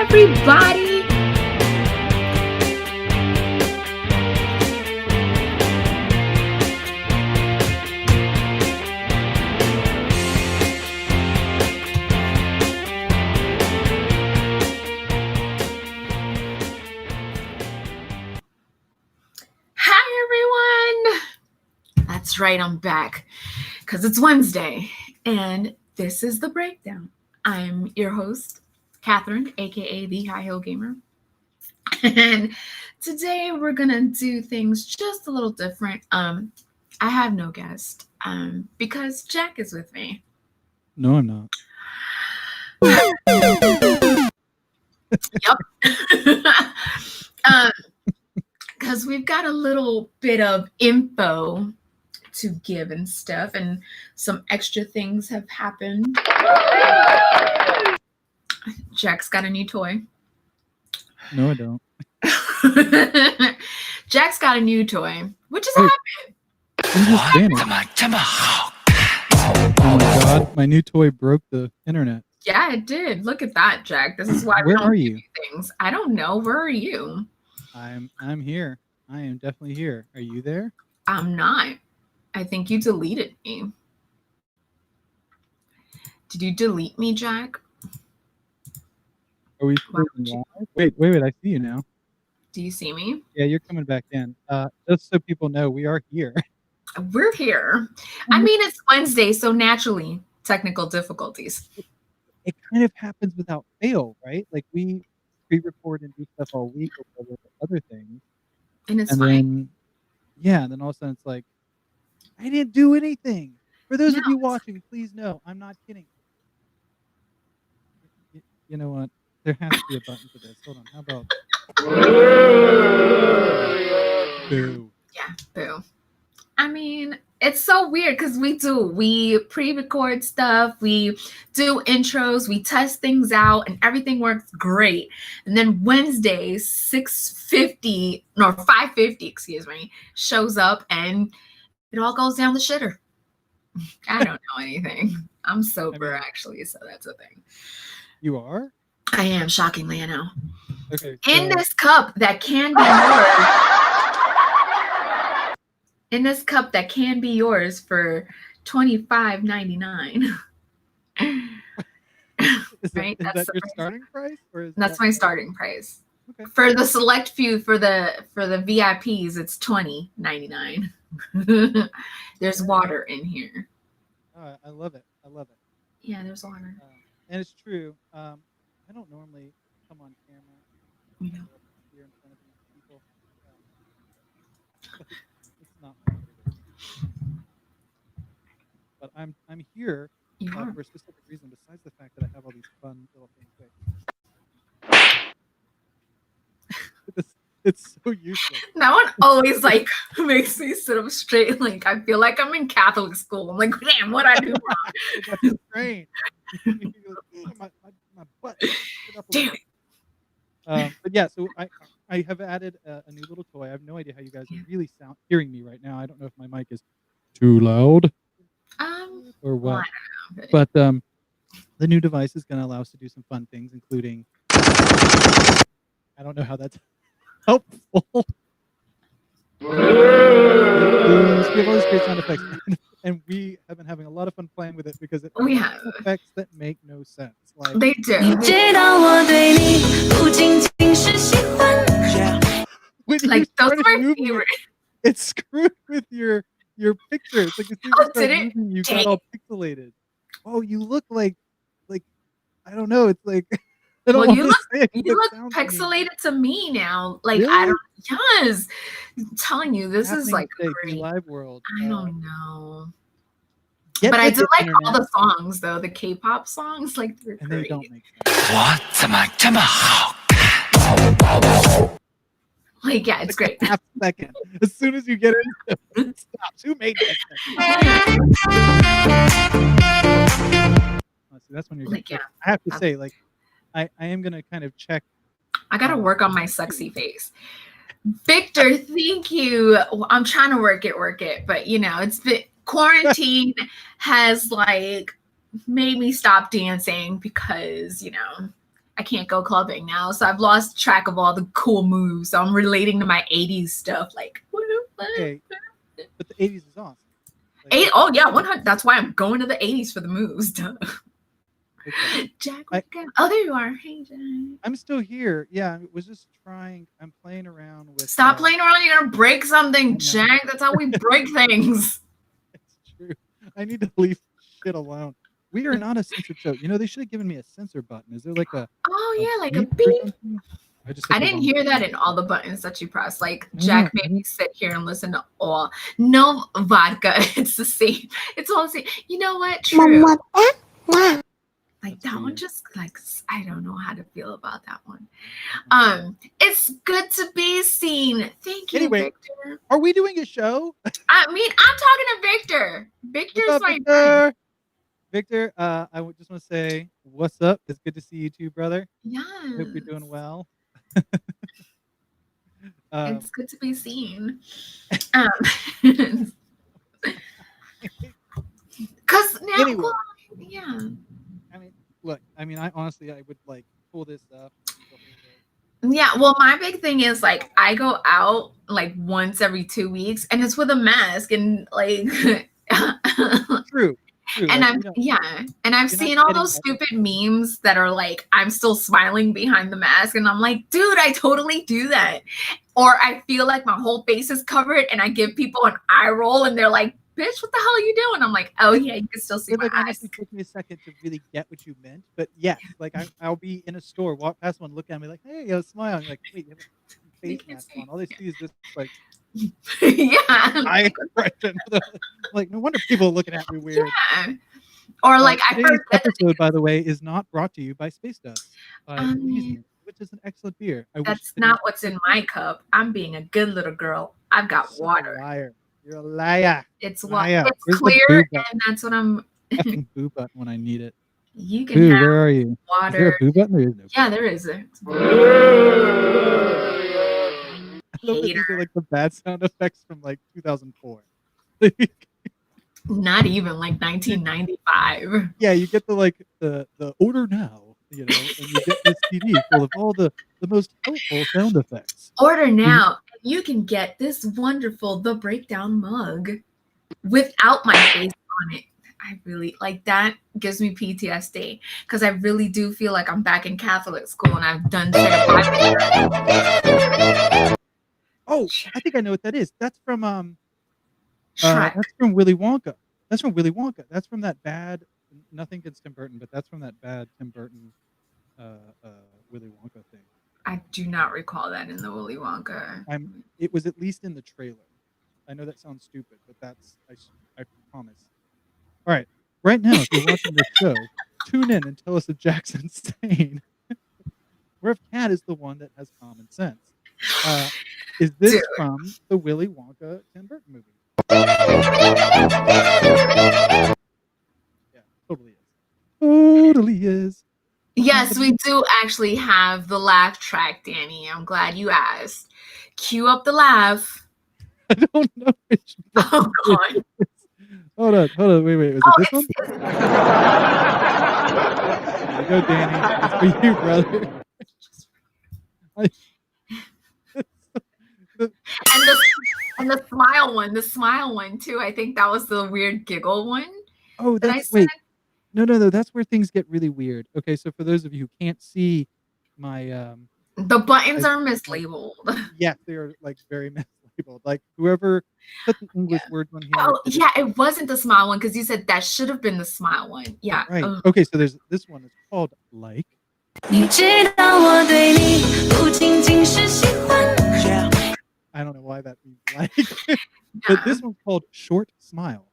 everybody. Hi, everyone. That's right, I'm back because it's Wednesday and this is The Breakdown. I'm your host, Catherine, aka The High Heel Gamer. And today we're gonna do things just a little different. I have no guest because Jack is with me. No, I'm not. Yep. Because we've got a little bit of info to give and stuff, and some extra things have happened. Jack's got a new toy. No, I don't. Jack's got a new toy. What just happened? Oh my god, my new toy broke the internet. Yeah, it did. Look at that, Jack. This is why we Where don't are do you? things. I don't know. Where are you? I'm here. I am definitely here. Are you there? I'm not. I think you deleted me. Did you delete me, Jack? Are we live? Wait, I see you now. Do you see me? Yeah, you're coming back in. Just so people know, we are here. We're here. I mean, it's Wednesday, so naturally, technical difficulties. It kind of happens without fail, right? Like we pre-record and do stuff all week or other things. And it's and fine. then then all of a sudden it's like, I didn't do anything. For those of you watching, please know I'm not kidding. You know what? There has to be a button for this. Hold on. How about boo? Yeah, boo. I mean, it's so weird because we pre-record stuff, we do intros, we test things out, and everything works great. And then Wednesday, 5:50, shows up and it all goes down the shitter. I don't know anything. I'm sober, actually, so that's a thing. You are? I am, shockingly, I know. Okay. In this cup that can be yours. In this cup that can be yours for $25.99. Right? That's your starting price? Or that's my starting price. Okay. For the select few, for the VIPs, it's $20.99. There's water in here. I love it. Yeah, there's water. And it's true. I don't normally come on camera here in front of these people. It's not my favorite. But I'm here for a specific reason, besides the fact that I have all these fun little things. It's so useless. That one always makes me sit up straight. Like I feel like I'm in Catholic school. I'm like, damn, what I do wrong? That's strange. my butt. Damn it. But yeah, so I have added a new little toy. I have no idea how you guys are really hearing me right now. I don't know if my mic is too loud or what. Well, I don't know, but the new device is going to allow us to do some fun things, including I don't know how that's helpful. We have all these great sound effects, and we have been having a lot of fun playing with it because it has effects that make no sense. Like they do. Like those are my favorite. It's screwed with your picture. It's like as soon as you start moving, you got all pixelated. Oh, you look like I don't know. It's like I don't you look pixelated to me now. Like really? I don't. Yes, I'm telling you, this is like great. Live world. I don't know. But I do like all the songs though. The K-pop songs, like they're and great. They don't make sense. Like yeah, it's great. Half a second. As soon as you get it, it stops. Who made that? See, that's when you're like yeah. I have to say, like, I am gonna kind of check. I gotta work on my sexy face. Victor, thank you. I'm trying to work it, but it's been quarantine has like made me stop dancing because I can't go clubbing now, so I've lost track of all the cool moves. So I'm relating to my 80s stuff, like Okay, but the 80s is awesome. Like, oh yeah, 100. That's why I'm going to the 80s for the moves. okay. Jack, oh there you are. Hey Jack. I'm still here. Yeah, I was just trying. I'm playing around with. Stop playing around. You're gonna break something, I know. Jack. That's how we break things. It's true. I need to leave shit alone. We are not a censored show. You know, they should have given me a censor button. Is there like a Oh yeah, like a beep or beep. something? I didn't hear that in all the buttons that you press. Like Jack made me sit here and listen to all. No vodka. It's the same. It's all the same. You know what? True. Like that one just like I don't know how to feel about that one. It's good to be seen. Thank you, Anyway, Victor. Are we doing a show? I mean, I'm talking to Victor. Victor's my friend. Victor, I just want to say, what's up? It's good to see you too, brother. Yeah. Hope you're doing well. It's good to be seen. Because now, Anyway. well, yeah. I mean, look, I honestly, I would like pull this up. Yeah, well, my big thing is like I go out like once every 2 weeks, and it's with a mask, and like. True. And I've seen all those stupid memes that are like, I'm still smiling behind the mask, and I'm like, dude, I totally do that. Or I feel like my whole face is covered, and I give people an eye roll, and they're like, bitch, what the hell are you doing? I'm like, oh yeah, you can still see my eyes. It took me a second to really get what you meant, but yes, like I'll be in a store, walk past one, look at me like, hey, yo, smile. I'm like, wait, you have a face mask on. All they see is just like, yeah, eye expression. Like, no wonder people are looking at me weird. Yeah. Or like I today's episode, by the way, is not brought to you by Space Dust, which is an excellent beer. That's not what's in my cup. I'm being a good little girl. I've got water. A liar. You're a liar. It's water. It's clear, and that's what I'm. Effing boo button when I need it. You can have where are you? Water. Is there a boo button? There is no. Yeah, there is. I love that these are like the bad sound effects from like 2004. Not even like 1995. Yeah, you get the order now, you know, and you get this CD full of all the most helpful sound effects. Order now, and you can get this wonderful The Breakdown mug without my face on it. I really like that. Gives me PTSD because I really do feel like I'm back in Catholic school and I've done Oh, I think I know what that is. That's from Shrek. That's from Willy Wonka. That's from Willy Wonka. That's from that bad. Nothing against Tim Burton, but that's from that bad Tim Burton Willy Wonka thing. I do not recall that in the Willy Wonka. It was at least in the trailer. I know that sounds stupid, but that's I promise. All right, right now, if you're watching this show, tune in and tell us if Jack's insane, or if Kat is the one that has common sense. Is this from the Willy Wonka Tim Burton movie? Yeah, totally is. Totally is. Yes, we do actually have the laugh track, Danny. I'm glad you asked. Cue up the laugh. I don't know which one. Oh, God. Hold on. Wait. Was it this one? There you go, Danny. It's for you, brother. And the smile one too. I think that was the weird giggle one. Oh, wait. No. That's where things get really weird. Okay, so for those of you who can't see my the buttons are mislabeled. Yes, they are like very mislabeled. Like whoever put the English words on here. Oh yeah, it wasn't the smile one because you said that should have been the smile one. Yeah. Right. Okay, so there's this one. It's called Like. I don't know why that means like, but this one's called Short Smile.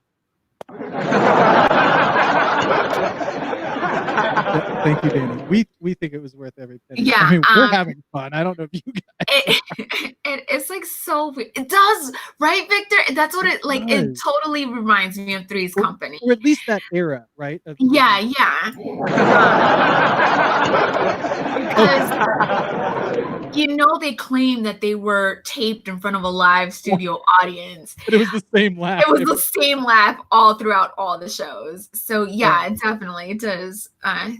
Thank you, Danny. We think it was worth every penny. Yeah, I mean, we're having fun. I don't know if you guys. It's like so weird. It does, right, Victor? That's what it like. It totally reminds me of Three's Company, or at least that era, right? Yeah. because they claim that they were taped in front of a live studio audience. But it was the same laugh. It was the same laugh all throughout all the shows. So yeah, it definitely does.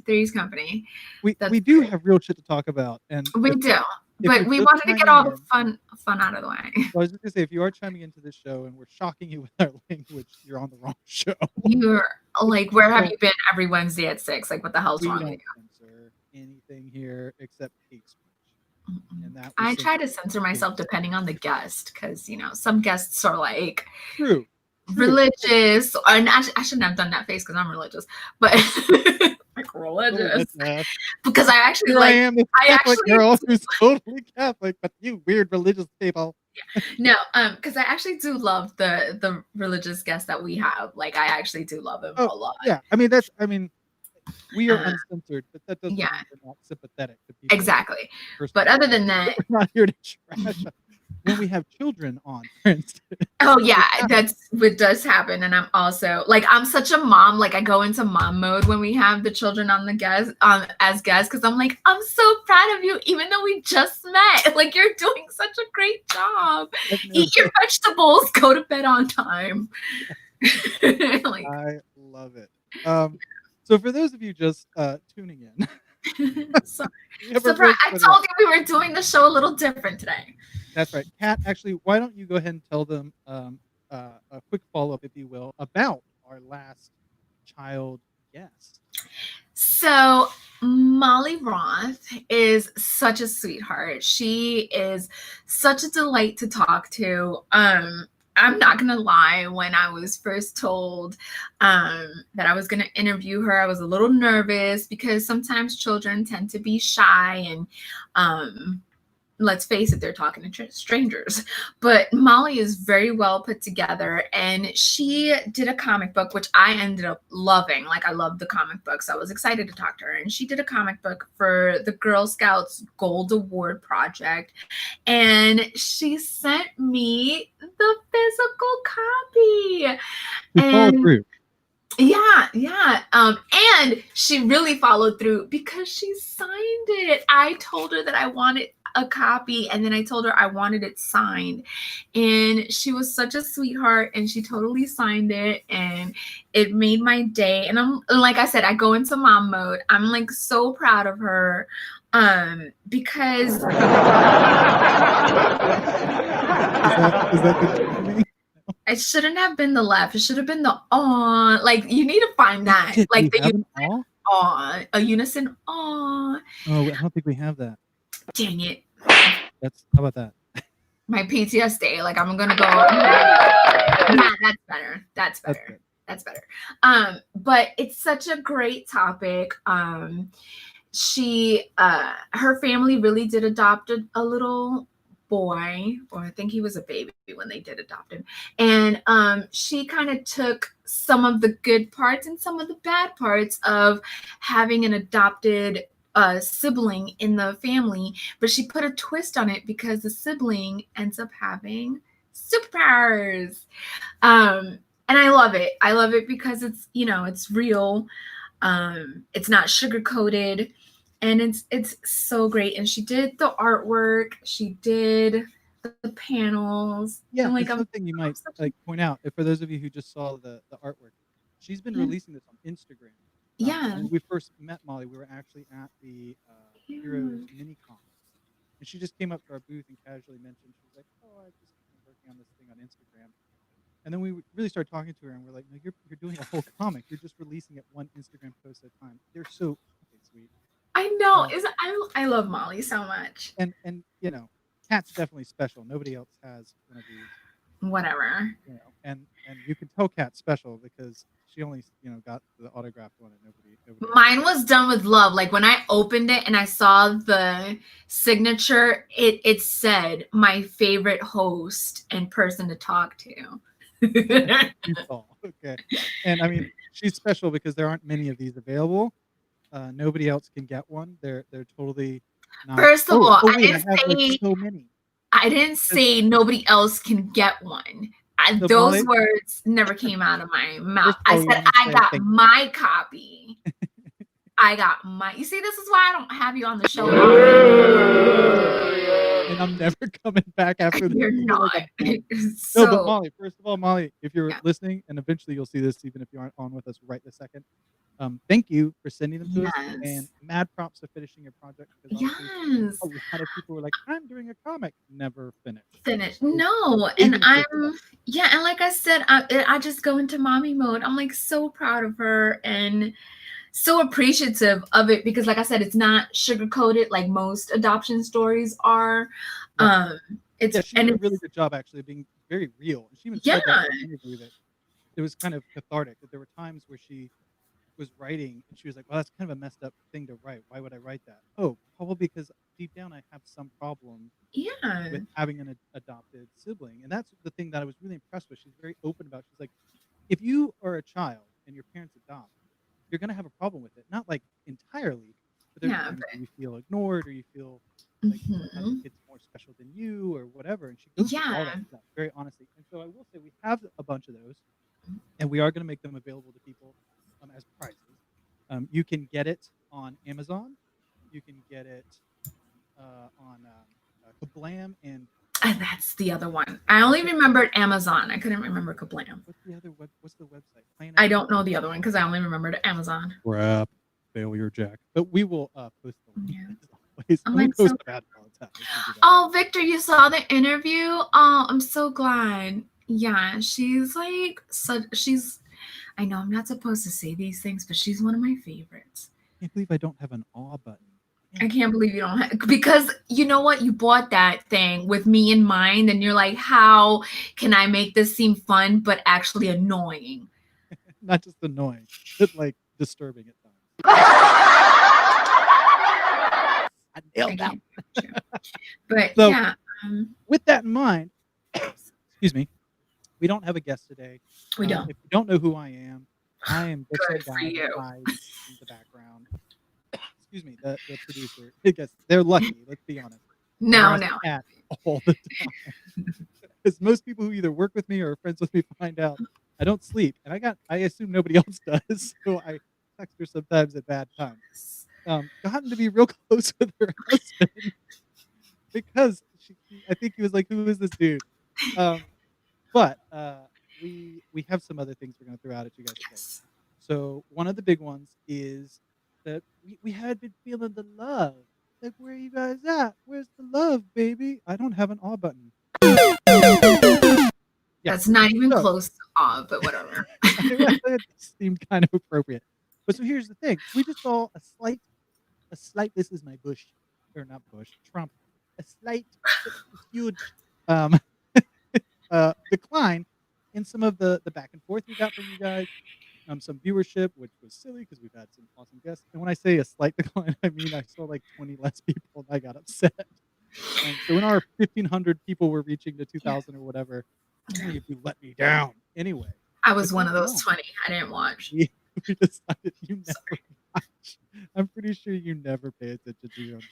Three's Company. We do have real shit to talk about, and we do. But we wanted to get all the fun out of the way. Well, I was just gonna say, if you are chiming into this show and we're shocking you with our language, you're on the wrong show. You're like, where have you been every Wednesday at 6? Like, what the hell's wrong with you? We don't censor anything here except hate speech. And that I try to censor myself depending on the guest, because some guests are like religious, and I shouldn't have done that face because I'm religious, but like religious. Because I actually I am this Catholic girl who's totally Catholic, but you weird religious people. No, because I actually do love the religious guests that we have. Like, I actually do love them a lot. Yeah, we are uncensored, but that doesn't mean we're not sympathetic to people. Exactly. But other than that, we're not here to trash when we have children on, for instance. Oh yeah, it does happen. And I'm also like, I'm such a mom. Like, I go into mom mode when we have the children on as guests, because I'm like, I'm so proud of you, even though we just met. Like, you're doing such a great job. Eat your vegetables, go to bed on time. Like, I love it. So for those of you just tuning in, I told you we were doing the show a little different today. That's right. Kat, actually, why don't you go ahead and tell them a quick follow-up, if you will, about our last child guest. So Molly Roth is such a sweetheart. She is such a delight to talk to. I'm not going to lie, when I was first told that I was going to interview her, I was a little nervous because sometimes children tend to be shy and let's face it, they're talking to strangers. But Molly is very well put together, and she did a comic book, which I ended up loving. Like, I loved the comic books. I was excited to talk to her. And she did a comic book for the Girl Scouts Gold Award Project. And she sent me the physical copy. And yeah. And she really followed through because she signed it. I told her that I wanted a copy, and then I told her I wanted it signed, and she was such a sweetheart, and she totally signed it, and it made my day. And I'm, like I said, I go into mom mode. I'm like so proud of her, because is that the it shouldn't have been the laugh. It should have been the aw. Like, you need to find that. Like, the aw, a unison aw. Oh, I don't think we have that. Dang it. How about that? My PTSD. Like, I'm gonna go. Yeah, that's better. That's better. But it's such a great topic. She her family really did adopt a little boy, or I think he was a baby when they did adopt him. And she kind of took some of the good parts and some of the bad parts of having an adopted sibling in the family, but she put a twist on it because the sibling ends up having superpowers. And I love it. I love it because it's, it's real. It's not sugar-coated, and it's so great. And she did the artwork. She did the panels. Yeah, and something you might point out, for those of you who just saw the artwork, she's been releasing this on Instagram. When we first met Molly, we were actually at the Heroes Mini-Con. And she just came up to our booth and casually mentioned, she was like, oh, I've just been working on this thing on Instagram. And then we really started talking to her, and we're like, no, you're doing a whole comic. You're just releasing it one Instagram post at a time. They're so sweet. I know. I love Molly so much. And Kat's definitely special. Nobody else has one of these. Whatever. And you can tell Kat's special because she only, got the autographed one, and nobody. Mine was done with love. Like, when I opened it and I saw the signature, it said my favorite host and person to talk to. Okay. And I mean, she's special because there aren't many of these available. Nobody else can get one. They're totally not. First of all, I didn't say so many. I didn't say nobody else can get one. Those words never came out of my mouth. I said I got my copy. I got my. You see, this is why I don't have you on the show. And I'm never coming back after this. You're I feel not. like I'm bored. So, No, but Molly, first of all, Molly, if you're Yeah. listening, and eventually you'll see this, even if you aren't on with us right this second, thank you for sending them to us, and yes. mad props for finishing your project, because honestly, Yes. a lot of people were like, "I'm doing a comic," never finished. Finish. So No, and even if you're yeah, and like I said, I just go into mommy mode. I'm like so proud of her and so appreciative of it because, like I said, it's not sugar coated like most adoption stories are. Right. It's Yeah, she and did a it's really good job actually of being very real, and she even yeah, said that in an interview that it was kind of cathartic, that there were times where she was writing and she was like, "Well, that's kind of a messed up thing to write. Why would I write that?" Oh, probably because deep down I have some problem yeah, with having an adopted sibling, and that's the thing that I was really impressed with. She's very open about. She's like, if you are a child and your parents adopt, you're gonna have a problem with it. Not like entirely, but there's yeah, times where you feel ignored or you feel like sometimes the hmm kid's more special than you or whatever. And she goes through all that yeah. stuff very honestly. And so I will say we have a bunch of those, and we are gonna make them available to people as prizes. You can get it on Amazon. You can get it on Kablam and And that's the other one. I only remembered Amazon. I couldn't remember Kablam. what's the other what's the website? Planet I don't know the other one because I only remembered Amazon. Crap. Failure Jack. But we will post the link Yeah. as always. I'm And we like post so. about it all the time. We can do that. Oh, Victor, you saw the interview? Oh, I'm so glad. Yeah, she's like she's I know I'm not supposed to say these things, but she's one of my favorites. I can't believe I don't have an awe button. I can't believe you don't have because you know what? You bought that thing with me in mind, and you're like, how can I make this seem fun but actually annoying? Not just annoying, but like disturbing at times. I I nailed that. can't get you. But So yeah, with that in mind, excuse me, we don't have a guest today. we don't. If you don't know who I am just some Good for guy you. that hides in the background. Excuse me, the producer. I guess they're lucky, let's be honest. No, Harass no. the cat all the time. Because most people who either work with me or are friends with me find out I don't sleep, and I assume nobody else does, so I text her sometimes at bad times. Gotten to be real close with her husband because I think he was like, "Who is this dude?" But we have some other things we're gonna throw out at you guys today. Yes. So one of the big ones is that we had been feeling the love. Like, where are you guys at? Where's the love, baby? I don't have an awe button. Yeah. That's not even So close to awe, but whatever. it seemed kind of appropriate. But so here's the thing: we just saw a slight. This is my bush, or not bush, Trump. A slight, huge um, decline in some of the back and forth we got from you guys. Some viewership, which was silly because we've had some awesome guests. And when I say a slight decline, I mean I saw like 20 less people, and I got upset. So when our 1,500 people were reaching to 2,000 or whatever, only if you let me down. Anyway, I was one of no, those 20. I didn't watch. we decided you never watch. I'm pretty sure you never pay attention to your own.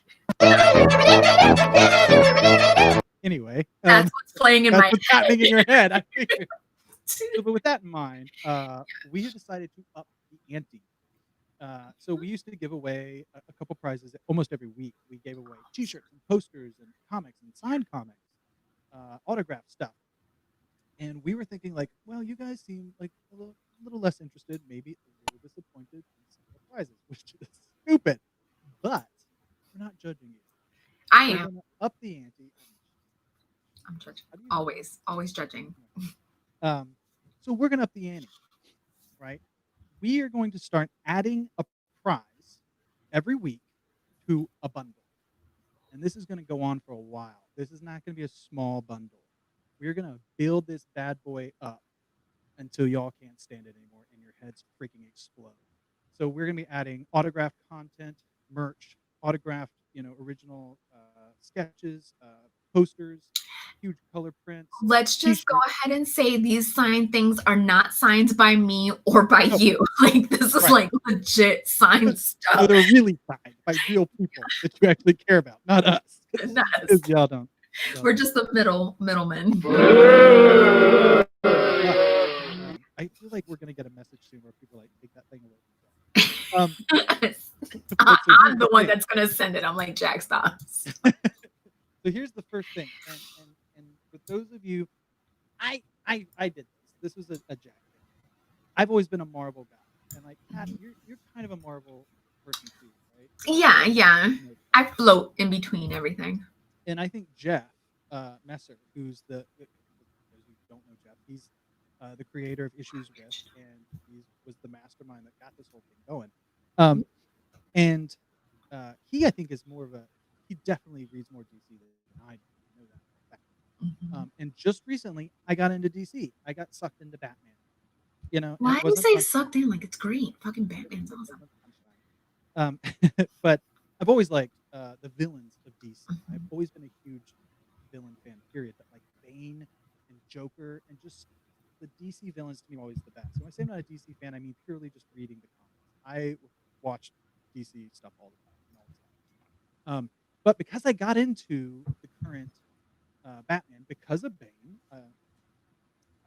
Anyway, That's what's playing in that's my what's head. happening in your head. I figured. So, but with that in mind, we have decided to up the ante. So we used to give away a couple prizes almost every week. We gave away T-shirts and posters and comics and signed comics, autograph stuff. And we were thinking, like, well, you guys seem like a little less interested, maybe a little disappointed in some of the prizes, which is stupid. But we're not judging you. I We're am. gonna up the ante. I'm judging. How do you know? Always judging. So we're gonna up the ante, right? We are going to start adding a prize every week to a bundle. And this is going to go on for a while. This is not going to be a small bundle. We're going to build this bad boy up until y'all can't stand it anymore and your heads freaking explode. So we're going to be adding autographed content, merch, autographed, original sketches, posters, huge color prints. Let's just go T-shirts. ahead and say these signed things are not signed by me or by No. you. Like this is Right. like legit signed No, stuff. they're really signed by real people that you actually care about, not us. Not us. Because y'all don't. We're just the middlemen. I feel like we're gonna get a message soon where people are like take that thing away from Um, I, so here's I'm the the one thing. that's gonna send it. I'm like, Jack, stop. So here's the first thing, and for those of you, I did this. This was a Jack thing. I've always been a Marvel guy, and like Kat, you're kind of a Marvel person too, right? Yeah, yeah. You know, I float in between everything. and I think Jeff Messer, who's for those who don't know Jeff, he's the creator of Issues With, and he was the mastermind that got this whole thing going. And he, I think, is more of a he definitely reads more DC than I do. I know that for a fact. And just recently, I got into DC. I got sucked into Batman. You know, and Why it do you wasn't say like sucked in? Like it's great. Fucking Batman's it awesome. wasn't punchline. But I've always liked the villains of DC. I've always been a huge villain fan. Period. But like Bane and Joker and just the DC villains to me are always the best. So when I say I'm not a DC fan, I mean purely just reading the comics. I watch DC stuff all the time and all the time. But because I got into the current Batman because of Bane,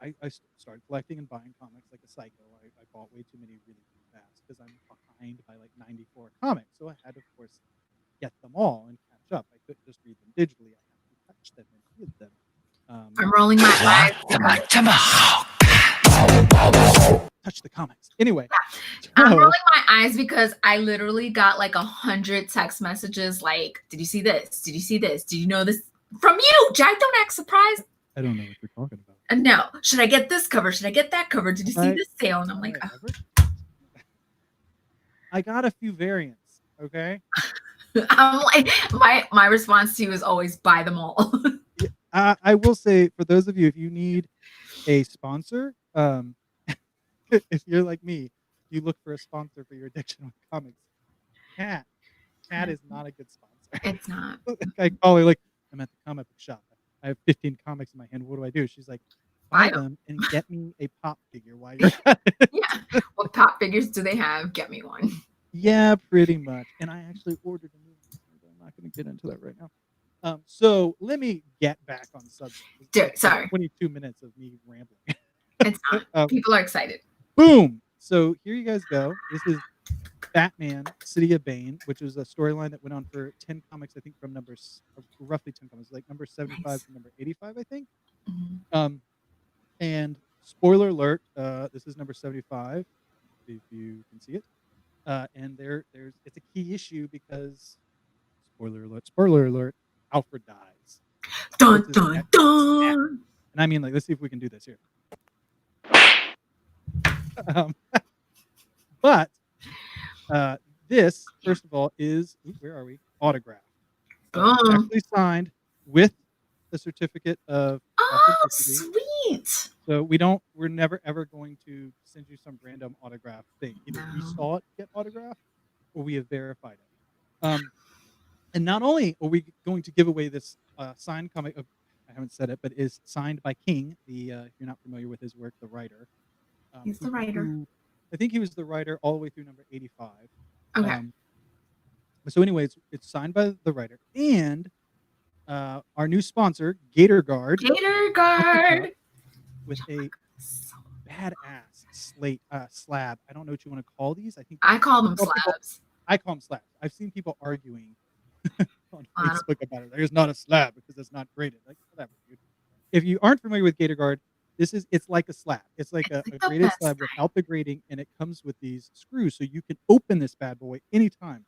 I started collecting and buying comics like a psycho. I bought way too many really, really fast because I'm behind by like 94 comics. So I had to, of course, get them all and catch up. I couldn't just read them digitally. I had to touch them and feel them. I'm rolling my eyes. Touch the comics. Anyway, I'm so rolling my eyes because I literally got like 100 text messages like, did you see this? Did you see this? Did you know this? From you, Jack. Don't act surprised. I don't know what you're talking about. And no, should I get this cover? Should I get that cover? Did you see this sale? And I'm like, I got a few variants. Okay. I'm like, my response to you is always buy them all. I will say, for those of you, if you need a sponsor, if you're like me, you look for a sponsor for your addiction with comics. Kat is not a good sponsor. It's not. I call her like, I'm at the comic book shop. I have 15 comics in my hand. What do I do? She's like, buy them and get me a pop figure while you're at it. Yeah. What pop figures do they have? Get me one. Yeah, pretty much. And I actually ordered a new one. I'm not going to get into that right now. So let me get back on subject. Dude, sorry. 22 minutes of me rambling. It's not. People are excited. Boom. So here you guys go. This is Batman, City of Bane, which was a storyline that went on for 10 comics, I think, from roughly 10 comics, like number 75 to number 85, I think. And spoiler alert, this is number 75, if you can see it. And it's a key issue because, spoiler alert, Alfred dies. Dun, dun, dun. And I mean, like, let's see if we can do this here. But this, first of all, is where are we? Autograph. Actually signed with the certificate of authenticity. Sweet. So we're never ever going to send you some random autograph thing. Either we saw it get autographed or we have verified it. And not only are we going to give away this signed comic, I haven't said it, but is signed by King, if you're not familiar with his work, the writer. He's the writer. I think he was the writer all the way through number 85. Okay. So anyway, it's signed by the writer. And our new sponsor, Gator Guard. With a badass slab. I don't know what you want to call these. I call them slabs. I call them slabs. I've seen people arguing on Facebook about it. There's not a slab because it's not graded. Like, whatever, dude. If you aren't familiar with Gator Guard, it's like a slab. It's like a graded slab without the grading, and it comes with these screws, so you can open this bad boy anytime.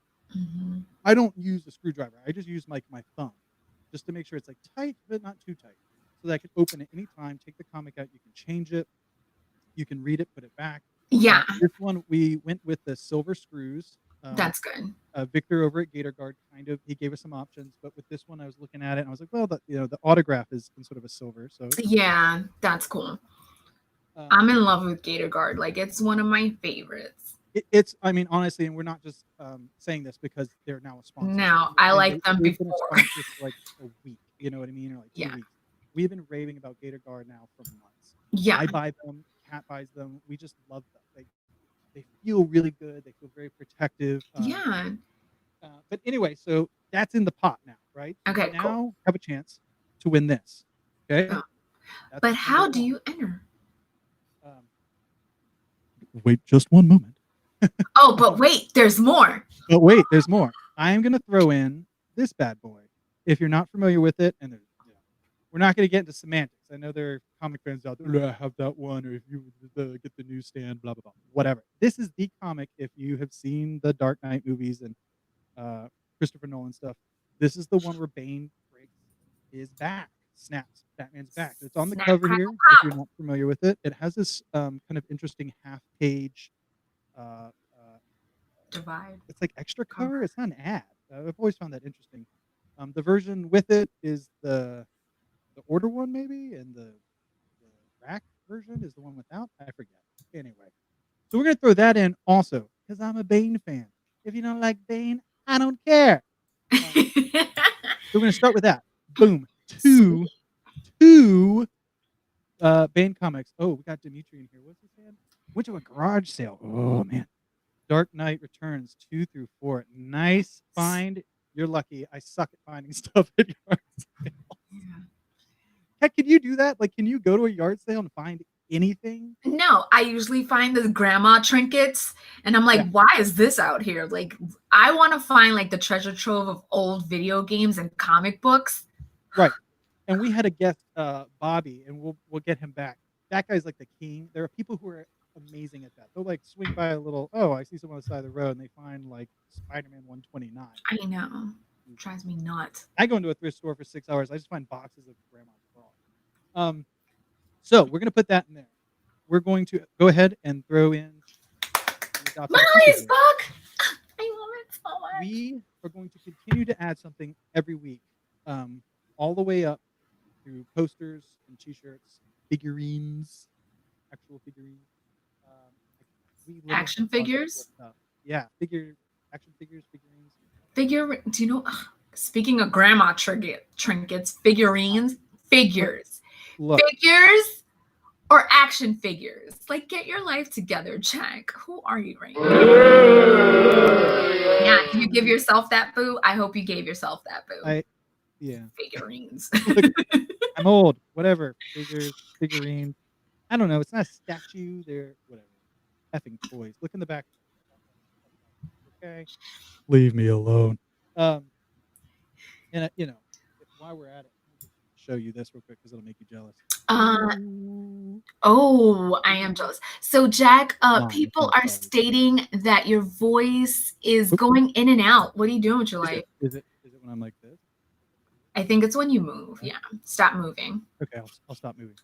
I don't use a screwdriver. I just use my thumb, just to make sure it's like tight but not too tight, so that I can open it anytime. Take the comic out. You can change it. You can read it, put it back. Yeah. This one we went with the silver screws. That's good. Victor over at Gator Guard he gave us some options, but with this one I was looking at it and I was like, well, the autograph is in sort of a silver, so yeah, that's cool. I'm in love with Gator Guard. Like, it's one of my favorites. It's, I mean, honestly, and we're not just saying this because they're now a sponsor. No, I like them before. Been a sponsor for like a week, you know what I mean, or like 2 weeks. We've been raving about Gator Guard now for months. Yeah, I buy them. Kat buys them. We just love them. They feel really good. They feel very protective. Yeah. But anyway, so that's in the pot now, right? Okay. Now cool. Have a chance to win this. Okay. Oh. But how do you enter? Wait just one moment. Oh, but wait, there's more. But wait, there's more. I'm going to throw in this bad boy. If you're not familiar with it, and we're not going to get into semantics. I know there are comic fans out there, I have that one, or if you get the newsstand, blah, blah, blah, whatever. This is the comic, if you have seen the Dark Knight movies and Christopher Nolan stuff, this is the one where Bane breaks his back, snaps Batman's back. It's on the Snap, cover crackle, here, if pop. you're not familiar with it. It has this kind of interesting half-page Divide. it's like extra cover. It's not an ad. I've always found that interesting. The version with it is the order one maybe, and the rack version is the one without. I forget. Anyway, so we're gonna throw that in also because I'm a Bane fan. If you don't like Bane, I don't care. So we're gonna start with that. Boom. Two Bane comics. Oh, we got Dimitri in here. What's his name? Went to a garage sale. Oh man. Dark Knight Returns 2 through 4. Nice find. You're lucky. I suck at finding stuff at yard sales. Heck, can you do that? Like, can you go to a yard sale and find anything? No, I usually find the grandma trinkets, and I'm like, why is this out here? Like, I want to find like the treasure trove of old video games and comic books. Right. And we had a guest, Bobby, and we'll get him back. That guy's like the king. There are people who are amazing at that. They'll like swing by a little, I see someone on the side of the road, and they find like Spider-Man 129. I know. It drives me nuts. I go into a thrift store for 6 hours. I just find boxes of grandma's crawl. So we're gonna put that in there. We're going to go ahead and throw in Molly's book. I love it so much. We are going to continue to add something every week, all the way up to posters and t-shirts, figurines, actual figurines. Action figures? Yeah, action figures, figurines. Do you know, speaking of grandma trinkets, figurines, figures. Look. Figures or action figures? Like, get your life together, Jack. Who are you right now? Yeah, can you give yourself that boo? I hope you gave yourself that boo. Yeah. Figurines. Look, I'm old. Whatever. Figurines. I don't know. It's not a statue. They're whatever. Effing toys. Look in the back. Okay. Leave me alone. And while we're at it, show you this real quick because it'll make you jealous. I am jealous. So Jack, people are stating that your voice is going in and out. What are you doing with your life? Is it when I'm like this? I think it's when you move. Yeah. Stop moving. Okay, I'll stop moving.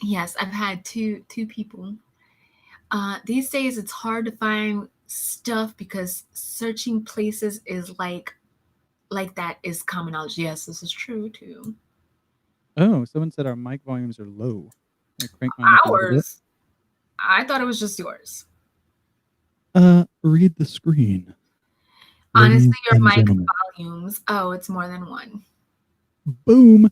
Yes, I've had two people. These days it's hard to find stuff because searching places is like that is common knowledge. Yes, this is true too. Oh, someone said our mic volumes are low. I crank mine up a little bit. I thought it was just yours. Read the screen. Honestly, your mic volumes. Oh, it's more than one. Boom.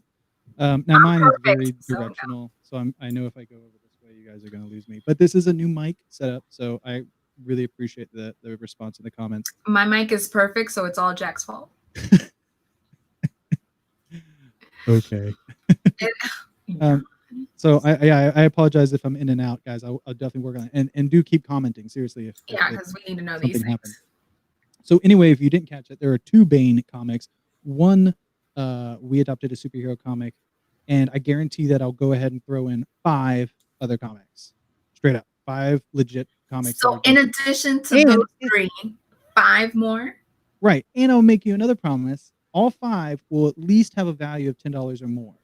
Now mine is very directional, so I know if I go over this way, you guys are going to lose me. But this is a new mic setup, so I really appreciate the response in the comments. My mic is perfect, so it's all Jack's fault. Okay. So I apologize if I'm in and out, guys. I'll definitely work on it, and do keep commenting seriously if because we need to know these things. Happens. So anyway, if you didn't catch it, there are 2 Bane comics. One, we adopted a superhero comic, and I guarantee that I'll go ahead and throw in 5 other comics, straight up 5 legit comics. So in addition to those 3, 5 more. Right, and I'll make you another promise. All 5 will at least have a value of $10 or more.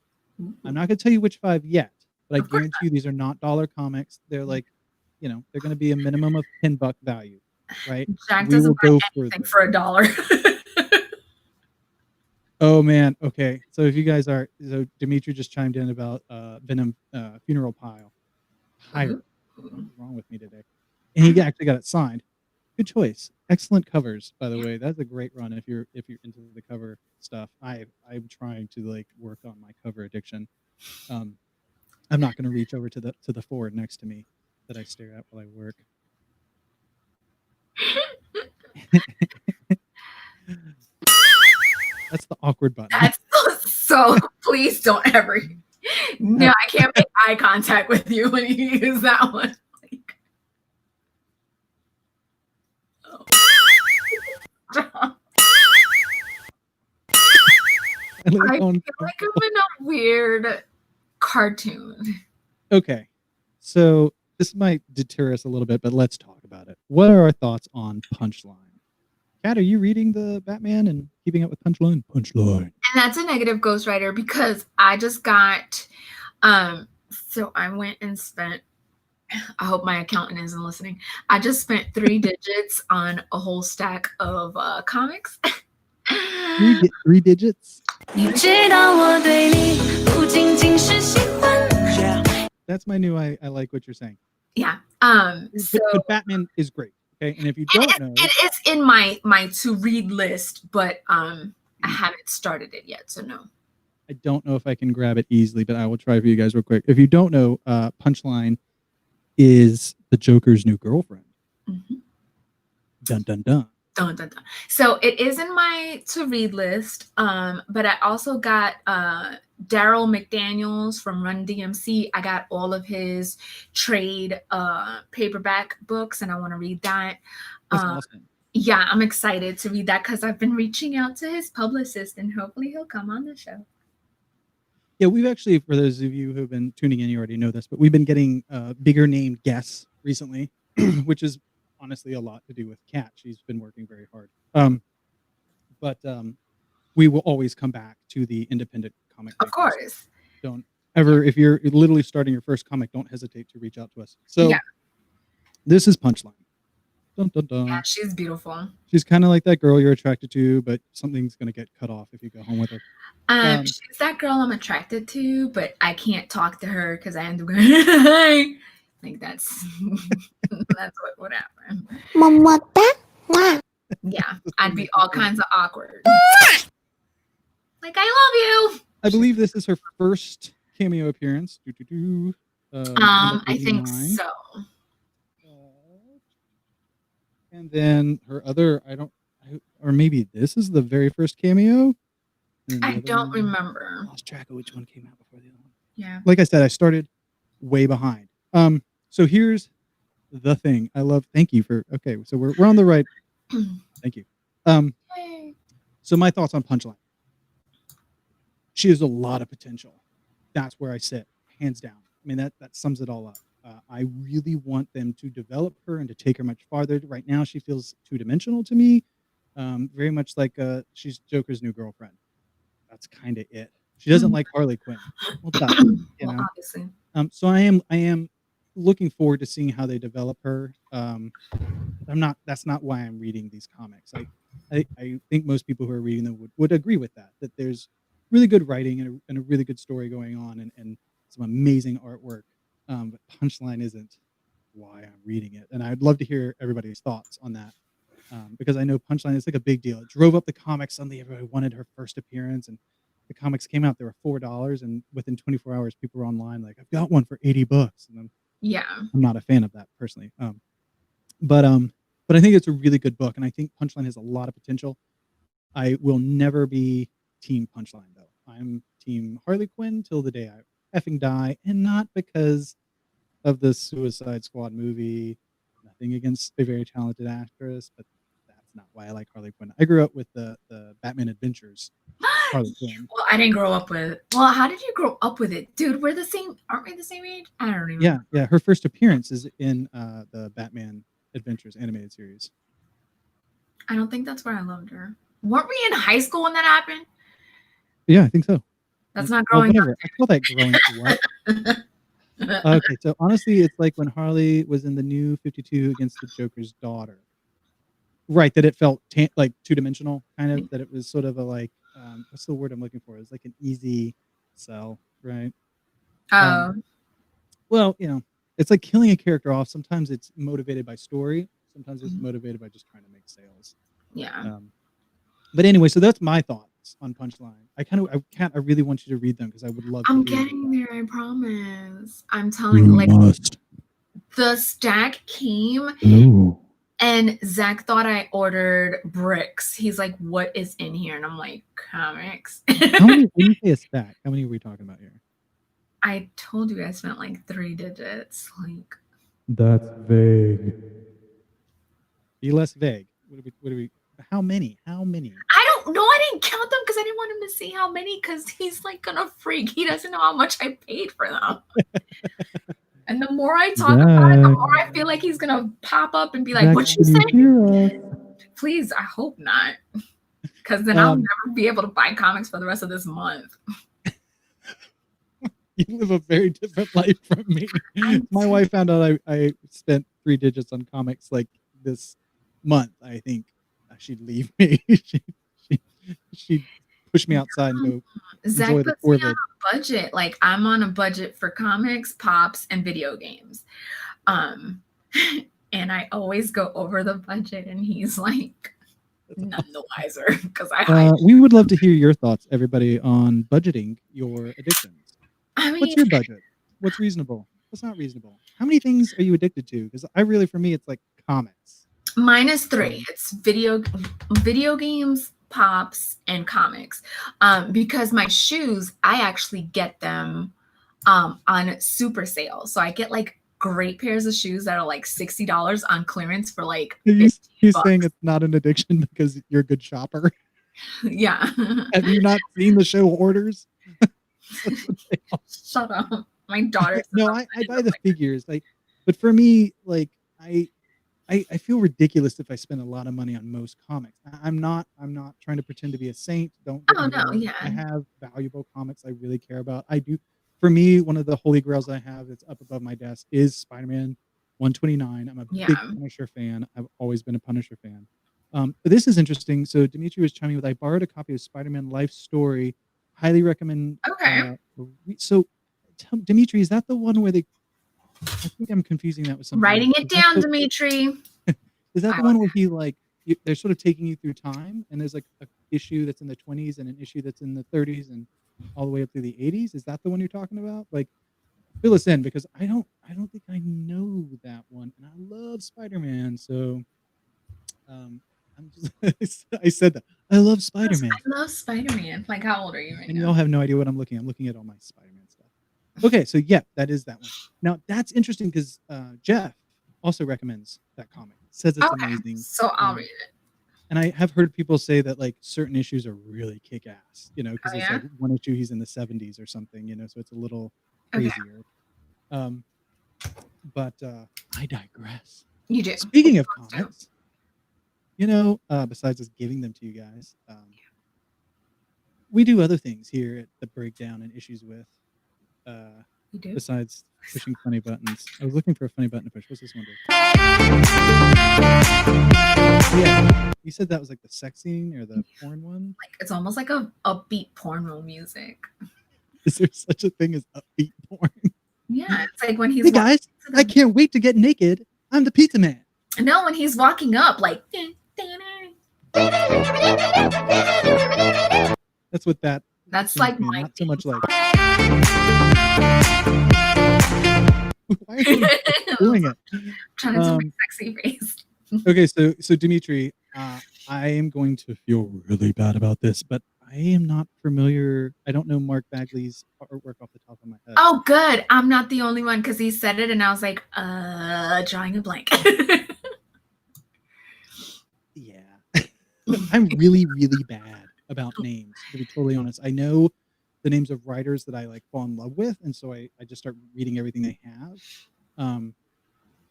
I'm not going to tell you which 5 yet, but I guarantee you these are not dollar comics. They're like, they're going to be a minimum of $10 value, right? Jack doesn't buy anything for $1. Oh man, okay. So if you guys are, so Dimitri just chimed in about Venom funeral pyre. What's wrong with me today? And he actually got it signed. Good choice. Excellent covers, by the way. That's a great run if you're into the cover stuff. I'm trying to work on my cover addiction. I'm not going to reach over to the Ford next to me that I stare at while I work. That's the awkward button. That's so please don't ever. No, I can't make eye contact with you when you use that one. I feel like I'm in a weird cartoon. Okay, so this might deter us a little bit, but let's talk about it. What are our thoughts on Punchline? Kat, are you reading the Batman and keeping up with Punchline? Punchline. And that's a negative ghostwriter because I just got, so I went and spent, I hope my accountant isn't listening. I just spent 3 digits on a whole stack of comics. 3 digits? That's my new I like what you're saying. Yeah. But Batman is great. Okay. And if you don't know, it is in my to read list, but I haven't started it yet, so no. I don't know if I can grab it easily, but I will try for you guys real quick. If you don't know, Punchline is the Joker's new girlfriend. Mm-hmm. Dun dun dun. Dun, dun, dun. So it is in my to read list, but I also got Daryl McDaniels from Run DMC. I got all of his trade paperback books, and I want to read that. That's awesome. Yeah, I'm excited to read that because I've been reaching out to his publicist, and hopefully he'll come on the show. Yeah, we've actually, for those of you who've been tuning in, you already know this, but we've been getting bigger name guests recently, which is honestly a lot to do with Kat. She's been working very hard. But we will always come back to the independent comic. Of course. Don't ever, if you're literally starting your first comic, don't hesitate to reach out to us. So yeah. This is Punchline. Dun, dun, dun. Yeah, she's beautiful. She's kind of like that girl you're attracted to, but something's going to get cut off if you go home with her. She's that girl I'm attracted to, but I can't talk to her because I end up going like that's what would happen. Yeah, I'd be all kinds of awkward. Like, I love you. I believe this is her first cameo appearance. I think so. And then her other, or maybe this is the very first cameo. I don't remember. I lost track of which one came out before the other one. Yeah. Like I said, I started way behind. So here's the thing. Thank you for, okay, so we're on the right. Thank you. So my thoughts on Punchline. She has a lot of potential. That's where I sit, hands down. I mean, that sums it all up. I really want them to develop her and to take her much farther. Right now, she feels two-dimensional to me. Very much like she's Joker's new girlfriend. That's kind of it. She doesn't like Harley Quinn. Obviously. So I am looking forward to seeing how they develop her. That's not why I'm reading these comics. I think most people who are reading them would agree with that there's really good writing and a really good story going on and some amazing artwork. But Punchline isn't why I'm reading it. And I'd love to hear everybody's thoughts on that. Because I know Punchline is like a big deal. It drove up the comics. Suddenly everybody wanted her first appearance, and the comics came out. They were $4, and within 24 hours, people were online like, "I've got one for $80." And I'm not a fan of that personally. But I think it's a really good book, and I think Punchline has a lot of potential. I will never be team Punchline though. I'm team Harley Quinn till the day I effing die, and not because of the Suicide Squad movie. Nothing against a very talented actress, but that's not why I like Harley Quinn. I grew up with the Batman Adventures. Harley Quinn. Well, I didn't grow up with it. Well, how did you grow up with it? Dude, aren't we the same age? I don't remember. Yeah. Her first appearance is in the Batman Adventures animated series. I don't think that's where I loved her. Weren't we in high school when that happened? Yeah, I think so. That's not growing up. I call that growing up. Okay, so honestly, it's like when Harley was in the New 52 against the Joker's daughter. Right, that it felt like two-dimensional, kind of, that it was sort of a like, what's the word I'm looking for? It's like an easy sell, right? Oh. Well, it's like killing a character off. Sometimes it's motivated by story. Sometimes it's motivated by just trying to make sales. Yeah. But anyway, so that's my thoughts on Punchline. I really want you to read them because I would love to. I'm getting there, I promise. I'm telling you, like, the stack came. Ooh. And Zach thought I ordered bricks. He's like, "What is in here?" And I'm like, "Comics." When you say a stack, how many are we talking about here? I told you I spent like 3 digits. Like, that's vague. Be less vague. What are we? How many? I don't know. I didn't count them because I didn't want him to see how many, because he's like gonna freak. He doesn't know how much I paid for them. And the more I talk about it, the more I feel like he's gonna pop up and be like, "What you say?" Please, I hope not, because then I'll never be able to buy comics for the rest of this month. You live a very different life from me. My wife found out I spent 3 digits on comics like this month. I think she'd leave me. She'd push me outside and go Zach enjoy the puts me on Corvid. a budget. Like, I'm on a budget for comics, pops, and video games. And I always go over the budget, and he's like none the wiser because we would love to hear your thoughts, everybody, on budgeting your addictions. I mean, What's your budget? What's reasonable? What's not reasonable? How many things are you addicted to? Because for me, it's like comics. Mine is 3. It's video games, pops, and comics. Because my shoes, I actually get them on super sale. So I get like great pairs of shoes that are like $60 on clearance for like He's saying it's not an addiction because you're a good shopper. Yeah. Have you not seen the show Hoarders? Shut up. My daughter. No, I buy the figures. Like, but for me, like I feel ridiculous if I spend a lot of money on most comics. I'm not trying to pretend to be a saint. Don't get me wrong. Yeah. I have valuable comics I really care about. I do. For me, one of the holy grails I have that's up above my desk is Spider-Man 129. I'm a big Punisher fan. I've always been a Punisher fan. But this is interesting. So Dimitri was chiming with, I borrowed a copy of Spider-Man Life Story. Highly recommend. Okay. So, Dimitri, is that the one where I think I'm confusing that with something. Writing it down, Dimitri. Is that the one where they're sort of taking you through time, and there's like an issue that's in the 20s and an issue that's in the 30s and all the way up to the 80s? Is that the one you're talking about? Like, fill us in, because I don't think I know that one, and I love Spider-Man. So, I said that I love Spider-Man. I love Spider-Man. Like, how old are you right now? And y'all have no idea what I'm looking at. I'm looking at all my Spider-Man stuff. Okay, so yeah, that is that one. Now that's interesting because Jeff also recommends that comic. Says it's amazing. So I'll read it. And I have heard people say that like certain issues are really kick-ass, because it's like one issue he's in the 70s or something, so it's a little crazier. But I digress. You do. Speaking of comics, besides just giving them to you guys, we do other things here at the Breakdown and Issues With. You do? Besides pushing funny buttons. I was looking for a funny button to push. What's this one do? Yeah. You said that was like the sex scene or the porn one? Like, it's almost like a upbeat porno music. Is there such a thing as upbeat porn? Yeah, it's like when he's. Hey guys, I can't wait to get naked. I'm the pizza man. No, when he's walking up, like. That's what that. That's like my. Not so much like. Why are you doing it? I'm trying to do my sexy face. Okay, so Dimitri, I am going to feel really bad about this, but I am not familiar. I don't know Mark Bagley's artwork off the top of my head. Oh, good. I'm not the only one, because he said it, and I was like, drawing a blank. Yeah. I'm really, really bad about names, to be totally honest. I know the names of writers that I like fall in love with, and so I just start reading everything they have.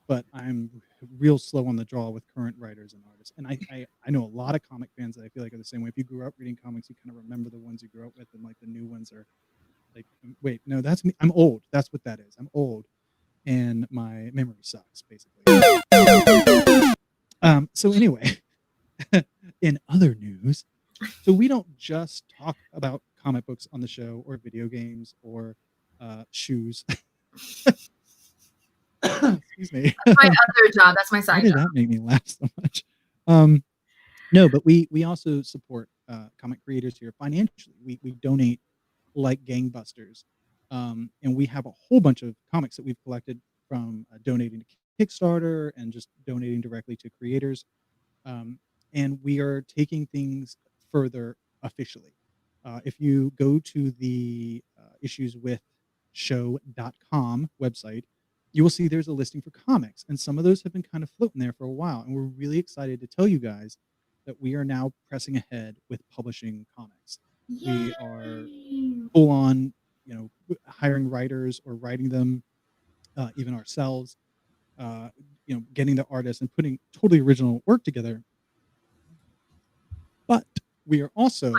But I'm real slow on the draw with current writers and artists. And I know a lot of comic fans that I feel like are the same way. If you grew up reading comics, you kind of remember the ones you grew up with, and like the new ones are like, wait, no, that's me. I'm old. That's what that is. I'm old, and my memory sucks, basically. So anyway, in other news, so we don't just talk about comic books on the show, or video games, or shoes. Excuse me. That's my other job. That's my side Why did job. that make me laugh so much? No, but we also support comic creators here financially. We donate like gangbusters, and we have a whole bunch of comics that we've collected from donating to Kickstarter and just donating directly to creators. And we are taking things further officially. If you go to the issueswithshow.com website, you will see there's a listing for comics, and some of those have been kind of floating there for a while, and we're really excited to tell you guys that we are now pressing ahead with publishing comics. We are Yay! full on, hiring writers or writing them, even ourselves. Getting the artists and putting totally original work together. But we are also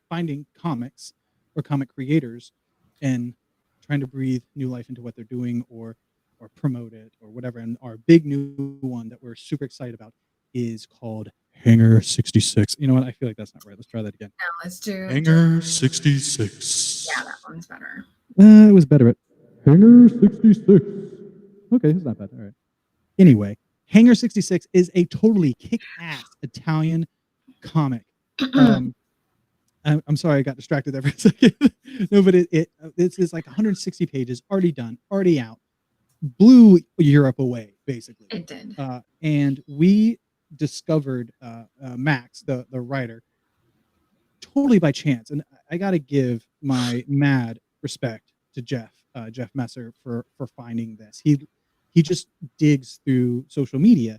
finding comics or comic creators and trying to breathe new life into what they're doing or promote it or whatever. And our big new one that we're super excited about is called Hanger 66. You know what? I feel like that's not right. Let's try that again. Now let's do Hanger 66. Yeah, that one's better. It was better, but Hanger 66. Okay, it's not bad. All right. Anyway, Hanger 66 is a totally kick-ass Italian comic. I'm sorry, I got distracted there for a second. No, but it's like 160 pages, already done, already out. Blew Europe away, basically. It did. And we discovered Max, the writer, totally by chance. And I got to give my mad respect to Jeff Messer for finding this. He just digs through social media,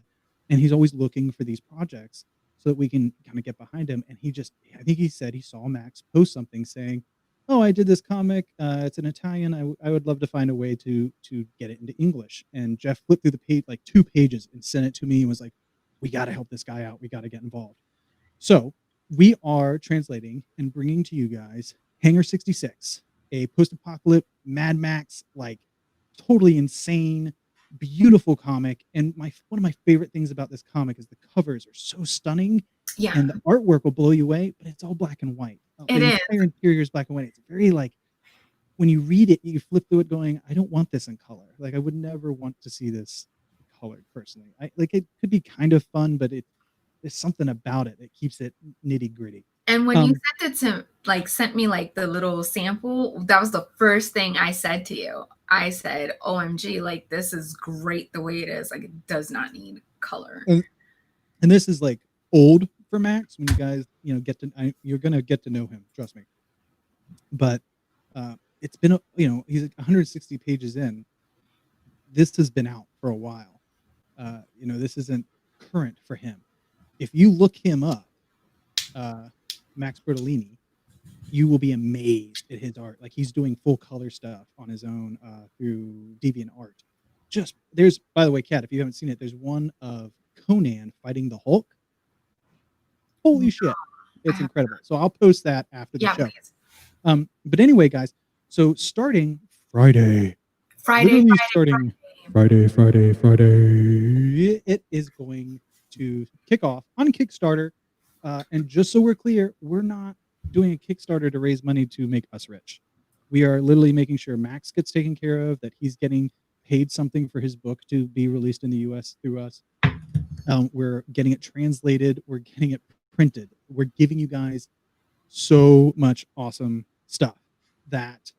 and he's always looking for these projects so that we can kind of get behind him. And I think he said he saw Max post something saying, "Oh, I did this comic. It's in Italian. I would love to find a way to get it into English." And Jeff flipped through the page, like 2 pages, and sent it to me and was like, "We got to help this guy out. We got to get involved." So we are translating and bringing to you guys Hanger 66, a post-apocalyptic Mad Max, like totally insane, beautiful comic. And one of my favorite things about this comic is the covers are so stunning. Yeah. And the artwork will blow you away, but it's all black and white. It the is. entire interior is black and white. It's very like, when you read it, you flip through it going, I don't want this in color. Like, I would never want to see this colored personally. It could be kind of fun, but there's something about it that keeps it nitty gritty. And when you sent me like the little sample, that was the first thing I said to you. I said, OMG, like, this is great the way it is. Like, it does not need color. And this is like old for Max. When you guys, you're going to get to know him, trust me. But it's been, he's like 160 pages in. This has been out for a while. This isn't current for him. If you look him up, Max Bertolini, you will be amazed at his art. Like, he's doing full color stuff on his own through DeviantArt. There's, by the way, Kat, if you haven't seen it, there's one of Conan fighting the Hulk. Holy shit. It's incredible. So I'll post that after the show. Please. But anyway, guys, so starting Friday. Friday. It is going to kick off on Kickstarter. And just so we're clear, we're not doing a Kickstarter to raise money to make us rich. We are literally making sure Max gets taken care of, that he's getting paid something for his book to be released in the US through us. We're getting it translated. We're getting it printed. We're giving you guys so much awesome stuff that's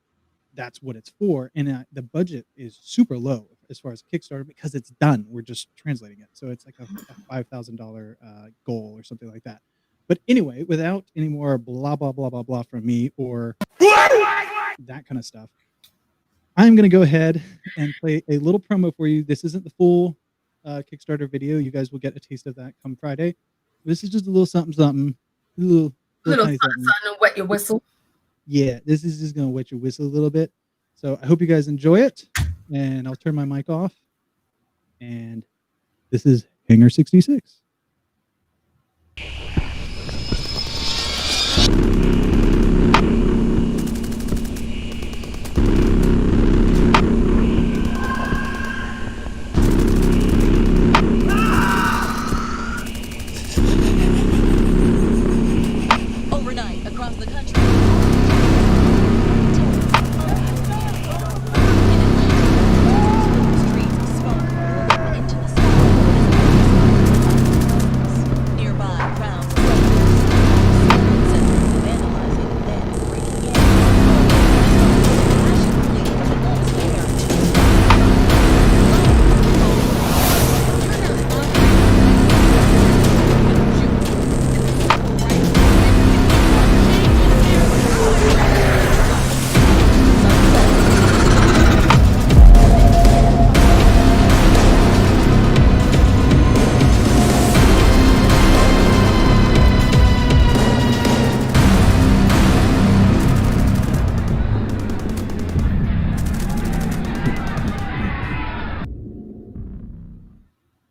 what it's for. And the budget is super low as far as Kickstarter because it's done. We're just translating it. So it's like a $5,000 goal or something like that. But anyway, without any more blah, blah, blah, blah, blah from me or that kind of stuff, I'm going to go ahead and play a little promo for you. This isn't the full Kickstarter video. You guys will get a taste of that come Friday. This is just a little something. Little something, wet your whistle. Yeah, this is just going to wet your whistle a little bit. So I hope you guys enjoy it. And I'll turn my mic off. And this is Hanger 66. Overnight, across the country.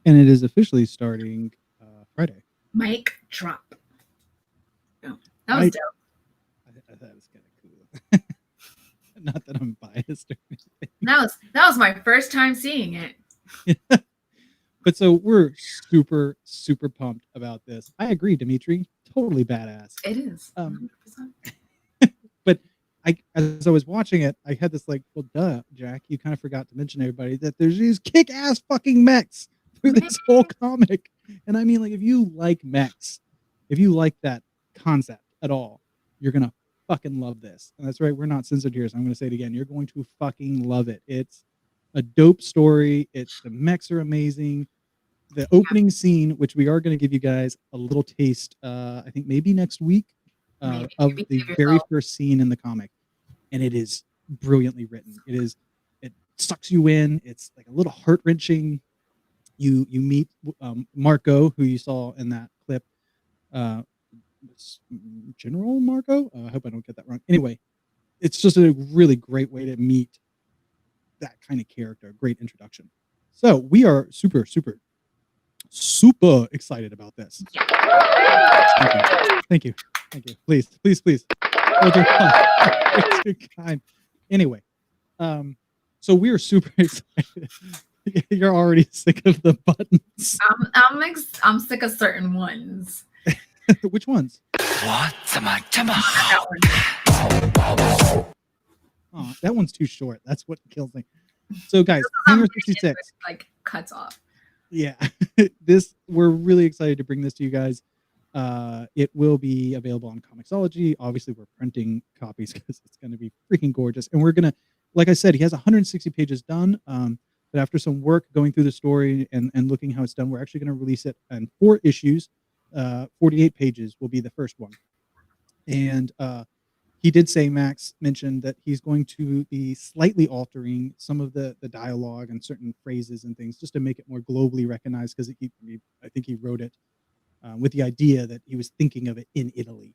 And it is officially starting Friday. Mic drop. Oh, that was dope. I thought it was kind of cool. Not that I'm biased or anything. That was my first time seeing it. But so we're super, super pumped about this. I agree, Dimitri. Totally badass. It is. 100%. 100%. But as I was watching it, I had this like, well, duh, Jack, you kind of forgot to mention everybody that there's these kick-ass fucking mechs through this whole comic. And I mean, like, if you like mechs, if you like that concept at all, you're gonna fucking love this. And that's right, we're not censored here, so I'm gonna say it again. You're going to fucking love it. It's a dope story. The mechs are amazing. The opening scene, which we are going to give you guys a little taste, I think maybe next week, of the very first scene in the comic, and it is brilliantly written. It sucks you in. It's like a little heart wrenching. You meet Marco, who you saw in that clip, General Marco. I hope I don't get that wrong. Anyway, it's just a really great way to meet that kind of character. Great introduction. So we are super, super, super excited about this. Thank you. Please. Hold your tongue. Too kind. Anyway, so we are super excited. You're already sick of the buttons. I'm sick of certain ones. Which ones? That one. Oh, that one's too short. That's what kills me. So guys, Hanger 66 like cuts off. Yeah, we're really excited to bring this to you guys. It will be available on Comixology. Obviously, we're printing copies because it's going to be freaking gorgeous. And we're going to, like I said, he has 160 pages done. But after some work going through the story and looking how it's done, we're actually going to release it in 4 issues. 48 pages will be the first one. And he did say, Max mentioned that he's going to be slightly altering some of the dialogue and certain phrases and things just to make it more globally recognized, because I think he wrote it with the idea that he was thinking of it in Italy.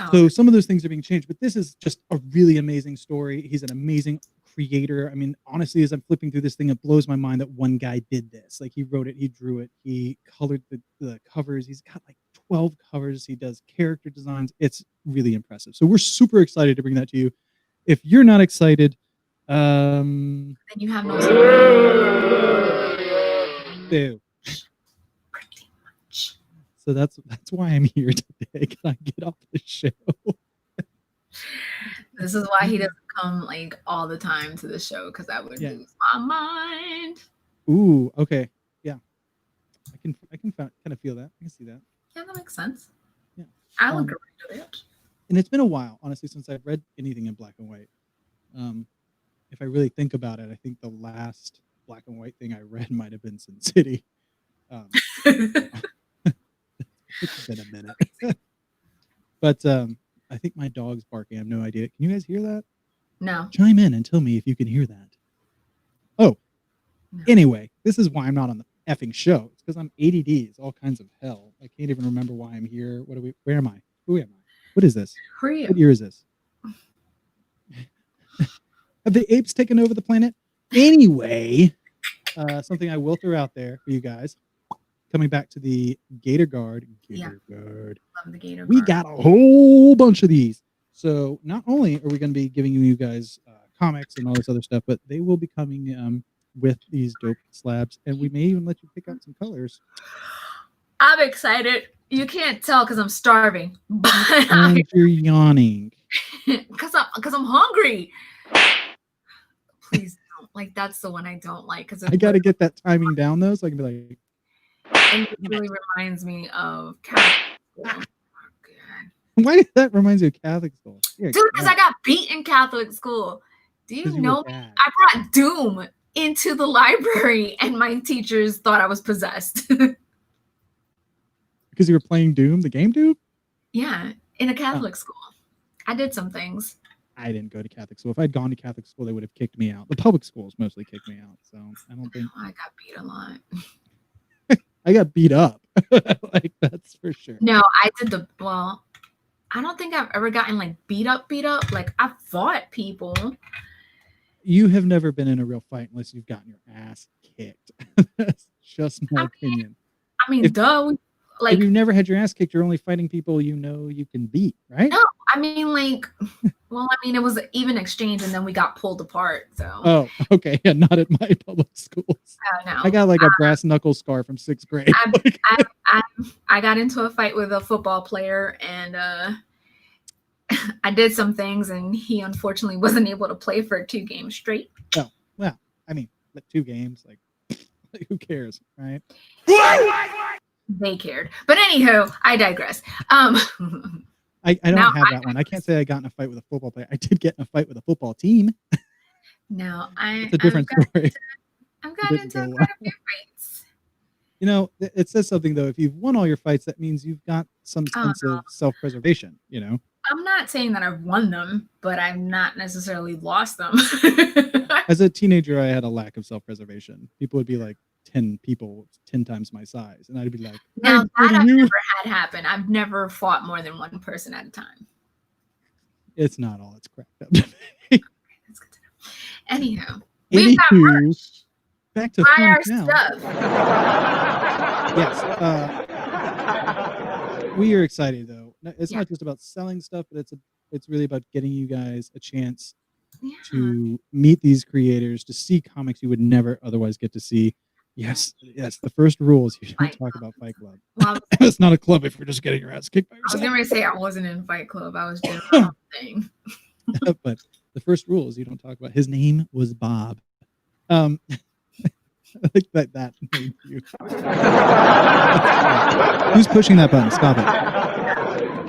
Oh. So some of those things are being changed, but this is just a really amazing story. He's an amazing creator. I mean, honestly, as I'm flipping through this thing, it blows my mind that one guy did this. Like, he wrote it, he drew it, he colored the covers. He's got like 12 covers. He does character designs. It's really impressive. So we're super excited to bring that to you. If you're not excited, then you have no. Boo. Pretty much. So that's why I'm here today. Can I get off the show? This is why he doesn't come like all the time to the show, because I would lose my mind. Ooh, okay, yeah. I can kind of feel that. I can see that. Yeah, that makes sense. Yeah, I'll agree to it. And it's been a while, honestly, since I've read anything in black and white. If I really think about it, I think the last black and white thing I read might have been Sin City. It's been a minute. But I think my dog's barking. I have no idea. Can you guys hear that? No. Chime in and tell me if you can hear that. Oh, no. Anyway, this is why I'm not on the effing show. It's because I'm ADD. It's all kinds of hell. I can't even remember why I'm here. Where am I? Who am I? What is this? Who are you? What year is this? Have the apes taken over the planet? Anyway, something I will throw out there for you guys. Coming back to the Gator Guard. Love the Gator Guard. We got a whole bunch of these. So not only are we going to be giving you guys comics and all this other stuff, but they will be coming with these dope slabs, and we may even let you pick out some colors. I'm excited. You can't tell because I'm starving, but and you're yawning because I'm hungry. Please don't. Like, that's the one I don't like, because I got to get that timing down though, so I can be like. And it really reminds me of Catholic school. Oh, why does that remind you of Catholic school? Dude, because I got beat in Catholic school. Do you know I brought Doom into the library and my teachers thought I was possessed. Because you were playing Doom, the game Doom? Yeah, in a Catholic school. I did some things. I didn't go to Catholic school. If I'd gone to Catholic school, they would have kicked me out. The public schools mostly kicked me out. So I don't think. I got beat a lot. I got beat up. Like, that's for sure. No, I did I don't think I've ever gotten like beat up. Like, I fought people. You have never been in a real fight unless you've gotten your ass kicked. That's just my opinion. I mean, If- duh. Like, if you've never had your ass kicked, you're only fighting people you know you can beat, right? no, I mean, like, well, I mean, it was an even exchange, and then we got pulled apart. So, Oh, okay. Yeah, not at my public schools. no. I got like a brass knuckle scar from 6th grade. I got into a fight with a football player, and I did some things, and he unfortunately wasn't able to play for 2 games straight. Oh, well, I mean, like 2 games, like who cares, right? They cared, but anywho, I digress. I don't Now have that one. I can't say I got in a fight with a football player. I did get in a fight with a football team. No, It's a different story. I've gotten didn't into go quite a few fights. You know, it says something though. If you've won all your fights, that means you've got some sense of self-preservation. You know, I'm not saying that I've won them, but I've not necessarily lost them. as a teenager, I had a lack of self-preservation. People would be like 10 people, 10 times my size, and I'd be like, Now "I'm that I've fighting you." never had happen. I've never fought more than one person at a time. It's not all it's cracked up to be. That's good to know. Anyhow, we've got Anywho, merch. back to Buy fun our now. stuff. Yes, we are excited though. It's Yeah. not just about selling stuff, but it's really about getting you guys a chance Yeah. to meet these creators, to see comics you would never otherwise get to see. Yes. The first rule is you don't Fight talk Club. about Fight Club. Well, It's not a club if you're just getting your ass kicked by I was yourself. gonna say I wasn't in Fight Club. I was doing my own thing. But the first rule is you don't talk about. His name was Bob. I like that made you. Who's pushing that button? Stop it.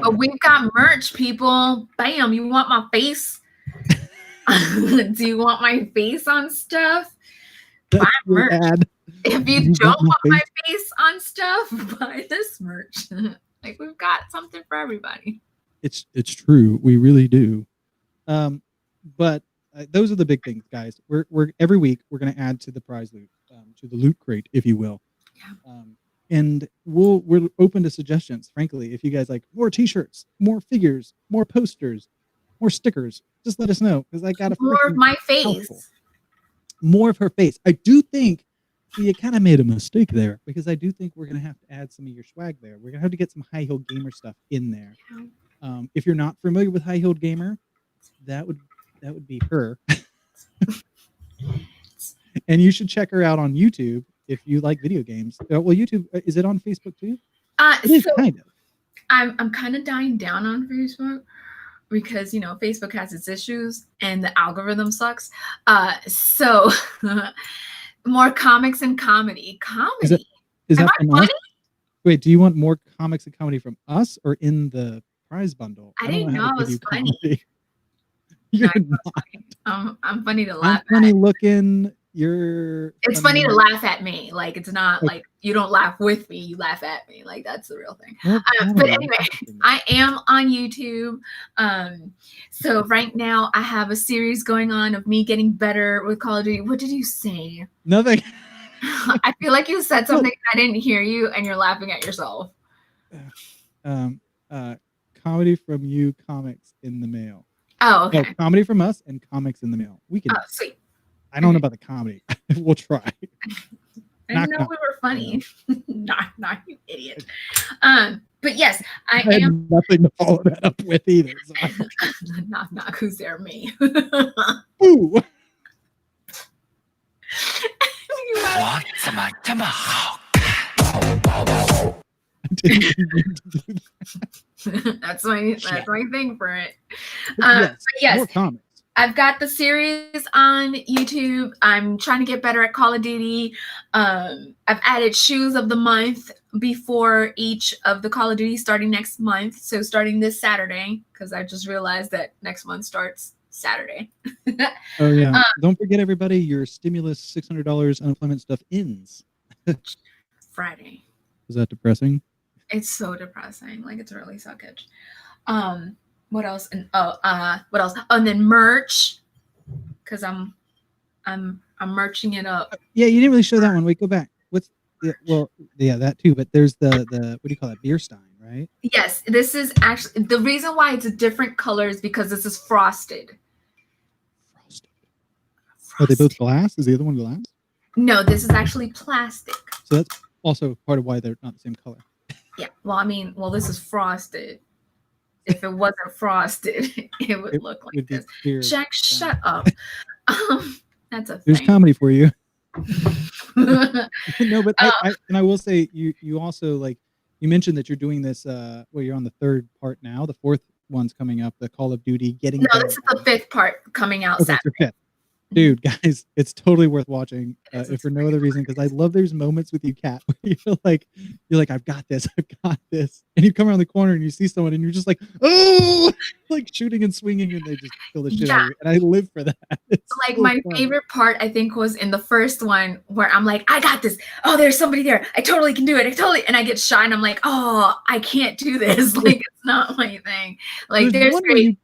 But we've got merch, people. Bam! You want my face? Do you want my face on stuff? That's Buy your merch. ad. If you You don't want my want my face on stuff, buy this merch. Like, we've got something for everybody. It's true. We really do. But those are the big things, guys. We're every week we're going to add to the prize loot, to the loot crate, if you will. Yeah. And we're open to suggestions. Frankly, if you guys like more T-shirts, more figures, more posters, more stickers, just let us know because I got a More of my face. helpful. More of her face. I do think you kind of made a mistake there because I do think we're going to have to add some of your swag there. We're going to have to get some High Heel Gamer stuff in there. If you're not familiar with High Heel Gamer, that would be her. And you should check her out on YouTube if you like video games. Well, YouTube, is it on Facebook too? It is, So kind of. I'm kind of dying down on Facebook because, you know, Facebook has its issues and the algorithm sucks. So more comics and comedy. Comedy. Is Am that I from funny? us? Wait, do you want more comics and comedy from us or in the prize bundle? I don't didn't how know to I give was you funny. comedy. You're No, not. I'm funny to I'm laugh funny at. looking. You're. It's funny to laugh at me. Like, it's not like you don't laugh with me, you laugh at me. Like, that's the real thing. More But comedy. anyway, I am on YouTube. So right now I have a series going on of me getting better with Call of Duty. What did you say? Nothing. I feel like you said something I didn't hear you and you're laughing at yourself. Comedy from you, comics in the mail. Oh, No, okay. comedy from us and comics in the mail. We can. Oh, sweet. I don't know about the comedy. We'll try. I Knock, didn't know knock. we were funny. Not you idiot. But yes, I I had am. nothing to follow that up with either. So Knock. Who's there? Me. Ooh. 我怎么这么好？ I didn't mean to do that. That's my thing for it. But But yes, more comics. I've got the series on YouTube. I'm trying to get better at Call of Duty. I've added shoes of the month before each of the Call of Duty starting next month. So starting this Saturday, because I just realized that next month starts Saturday. Oh yeah. Don't forget, everybody, your stimulus $600 unemployment stuff ends. Friday. Is that depressing? It's so depressing. Like, it's really suckage. What else? And what else? Oh, and then merch, because I'm merching it up. Yeah, you didn't really show that one. Wait, go back. What's that too. But there's the what do you call that? Beer stein, right? Yes, this is actually the reason why it's a different color is because this is frosted. Frosted. Are they both glass? Is the other one glass? No, this is actually plastic. So that's also part of why they're not the same color. Yeah. Well, this is frosted. If it wasn't frosted, it would look like would be this. clear. Jack, shut up. That's a There's thing. comedy for you. No, but I will say you also, like, you mentioned that you're doing this. You're on the third part now. The fourth one's coming up. The Call of Duty Getting No, Better. this is the fifth part coming out Okay, it's your Saturday. fifth. Dude, guys, it's totally worth watching. It is. If for no other reason, because I love there's moments with you, Kat, where you're like, I've got this, and you come around the corner and you see someone and you're just like, oh, like shooting and swinging, and they just kill the shit out of you. And I live for that. It's Like so my fun. favorite part, I think, was in the first one where I'm like, I got this. Oh, there's somebody there. I totally can do it. And I get shot and I'm like, oh, I can't do this. Like, it's not my thing. Like, there's one where great.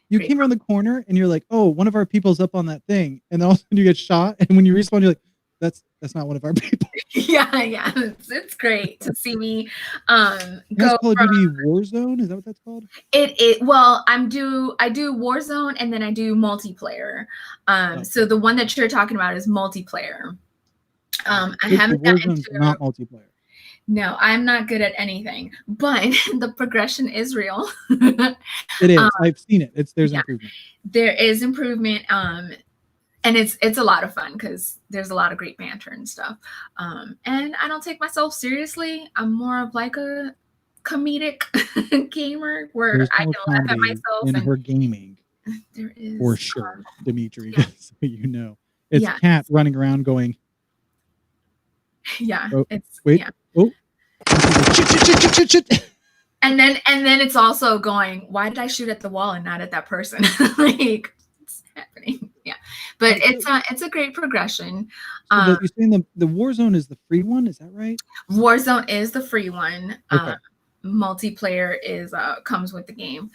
you came around the corner and you're like, oh, one of our people's up on that thing, and then all of a sudden you get shot, and when you respawn, you're like, that's not one of our people. Yeah. It's great to see me That's go Call of from Duty Warzone. Is that what that's called? well, I do Warzone and then I do multiplayer. So the one that you're talking about is multiplayer. I haven't gotten Warzone's into not multiplayer. No, I'm not good at anything, but the progression is real. It is. I've seen it. There's yeah. improvement. There is improvement. And it's a lot of fun because there's a lot of great banter and stuff. And I don't take myself seriously. I'm more of like a comedic gamer where There's I more can laugh at myself. in and her gaming, there is for sure, Dimitri. yeah. So you know, it's Yeah. Kat running around going, yeah, oh, it's wait, yeah. oh, shit. And then it's also going, why did I shoot at the wall and not at that person? Like, it's happening. Yeah. But it's a great progression. So you're saying the Warzone is the free one, is that right? Warzone is the free one. Okay. Multiplayer is comes with the game.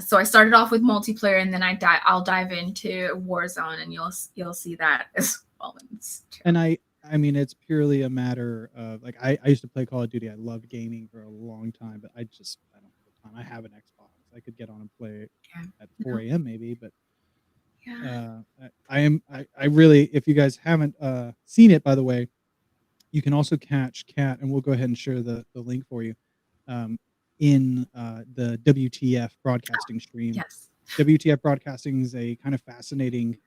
So I started off with multiplayer, and then I'll dive into Warzone, and you'll see that as well. And I mean, it's purely a matter of, like, I used to play Call of Duty. I loved gaming for a long time, but I don't have the time. I have an Xbox. I could get on and play at 4 a.m. maybe, but I really, if you guys haven't seen it, by the way, you can also catch Kat, and we'll go ahead and share the link for you, in the WTF broadcasting stream. Yes. WTF broadcasting is a kind of fascinating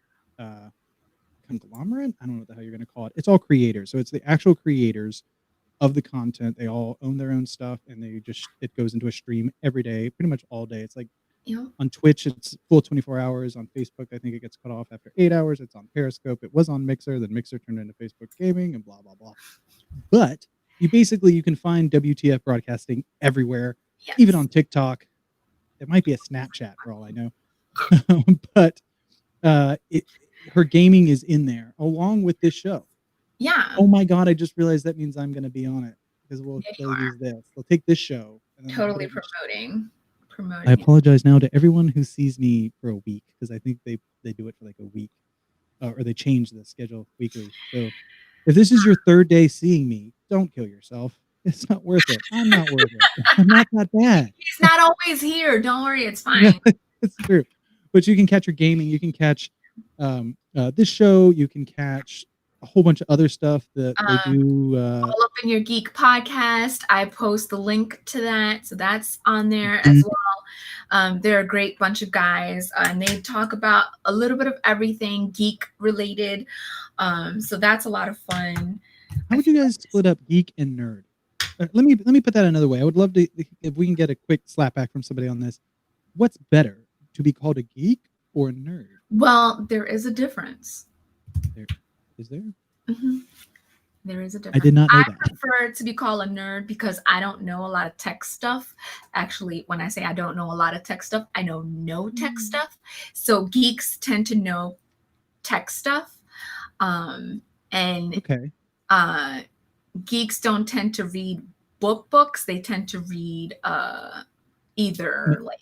conglomerate. I don't know what the hell you're going to call it. It's all creators. So it's the actual creators of the content. They all own their own stuff, and it goes into a stream every day, pretty much all day. It's like, on Twitch, it's full 24 hours. On Facebook, I think it gets cut off after 8 hours. It's on Periscope. It was on Mixer. Then Mixer turned into Facebook Gaming and blah, blah, blah. But you can find WTF broadcasting everywhere, even on TikTok. It might be a Snapchat for all I know. But her gaming is in there along with this show. Yeah. Oh my God, I just realized that means I'm going to be on it, because we'll use this. We'll take this show. And then totally promoting. I apologize now to everyone who sees me for a week, because I think they do it for like a week, or they change the schedule weekly. So if this is your third day seeing me, don't kill yourself. It's not worth it. I'm not worth it. I'm not that bad. He's not always here. Don't worry, it's fine. It's true. But you can catch your gaming. You can catch this show. You can catch a whole bunch of other stuff that they do. All Up in Your Geek podcast. I post the link to that, so that's on there as well. They're a great bunch of guys, and they talk about a little bit of everything geek related. So that's a lot of fun. How would you guys split up geek and nerd? Let me put that another way. I would love to, if we can get a quick slap back from somebody on this. What's better, to be called a geek or a nerd? Well, there is a difference. Is there? Mm-hmm. There is a difference. I did not know that. I prefer to be called a nerd because I don't know a lot of tech stuff. Actually, when I say I don't know a lot of tech stuff, I know no tech stuff. So geeks tend to know tech stuff. And geeks don't tend to read books. They tend to read either like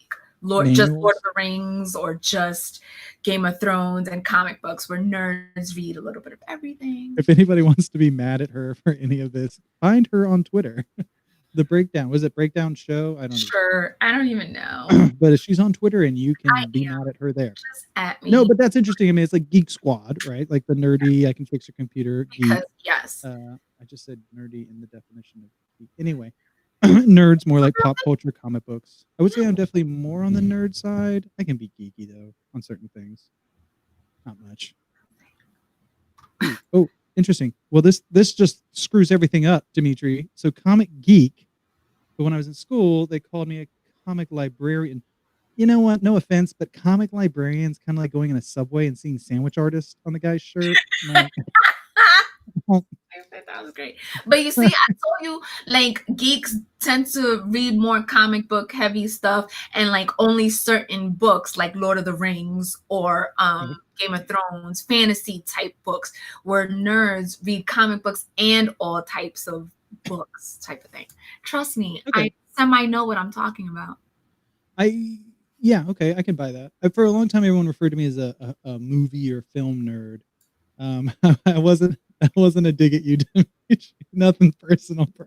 just Lord of the Rings or just Game of Thrones and comic books, where nerds read a little bit of everything. If anybody wants to be mad at her for any of this, find her on Twitter. The Breakdown. Was it Breakdown Show? I don't know. Sure. I don't even know. But if she's on Twitter, and you can be mad at her there. Just at me. No, but that's interesting. I mean, it's like Geek Squad, right? Like the nerdy, I can fix your computer geek. Yes. I just said nerdy in the definition of geek. Anyway, nerds more like pop culture, comic books. I would say I'm definitely more on the nerd side. I can be geeky though on certain things. Not much. Ooh, oh, interesting. Well, this just screws everything up, Dimitri. So comic geek, but when I was in school, they called me a comic librarian. You know what? No offense, but comic librarian's kind of like going in a Subway and seeing sandwich artist on the guy's shirt. Like, That was great. But you see, I told you, like, geeks tend to read more comic book heavy stuff and like only certain books like Lord of the Rings or Game of Thrones, fantasy type books, where nerds read comic books and all types of books type of thing. Trust me, okay. I semi know what I'm talking about. Yeah, okay, I can buy that. For a long time, everyone referred to me as a movie or film nerd. I wasn't a dig at you, Dimitri. Nothing personal, bro.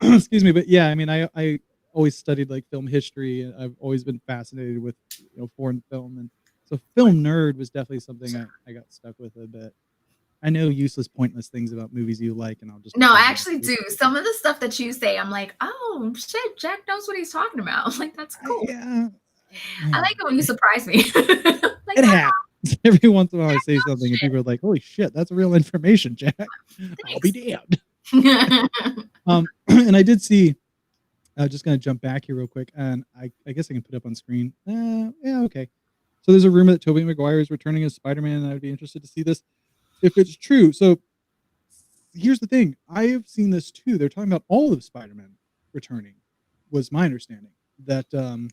Excuse me, but yeah, I mean, I always studied like film history, and I've always been fascinated with foreign film, and so film nerd was definitely something I got stuck with a bit. I know useless, pointless things about movies you like, and I'll just no, I actually do. Some of the stuff that you say, I'm like, oh shit, Jack knows what he's talking about. Like, that's cool. Yeah, I like it when you surprise me. Like, it happens. Every once in a while, I say something, and people are like, "Holy shit, that's real information, Jack." I'll be damned. And I did see. Just gonna jump back here real quick, and I guess I can put up on screen. Yeah, okay. So there's a rumor that Tobey Maguire is returning as Spider-Man, and I'd be interested to see this if it's true. So here's the thing: I have seen this too. They're talking about all of Spider-Man returning. Was my understanding that and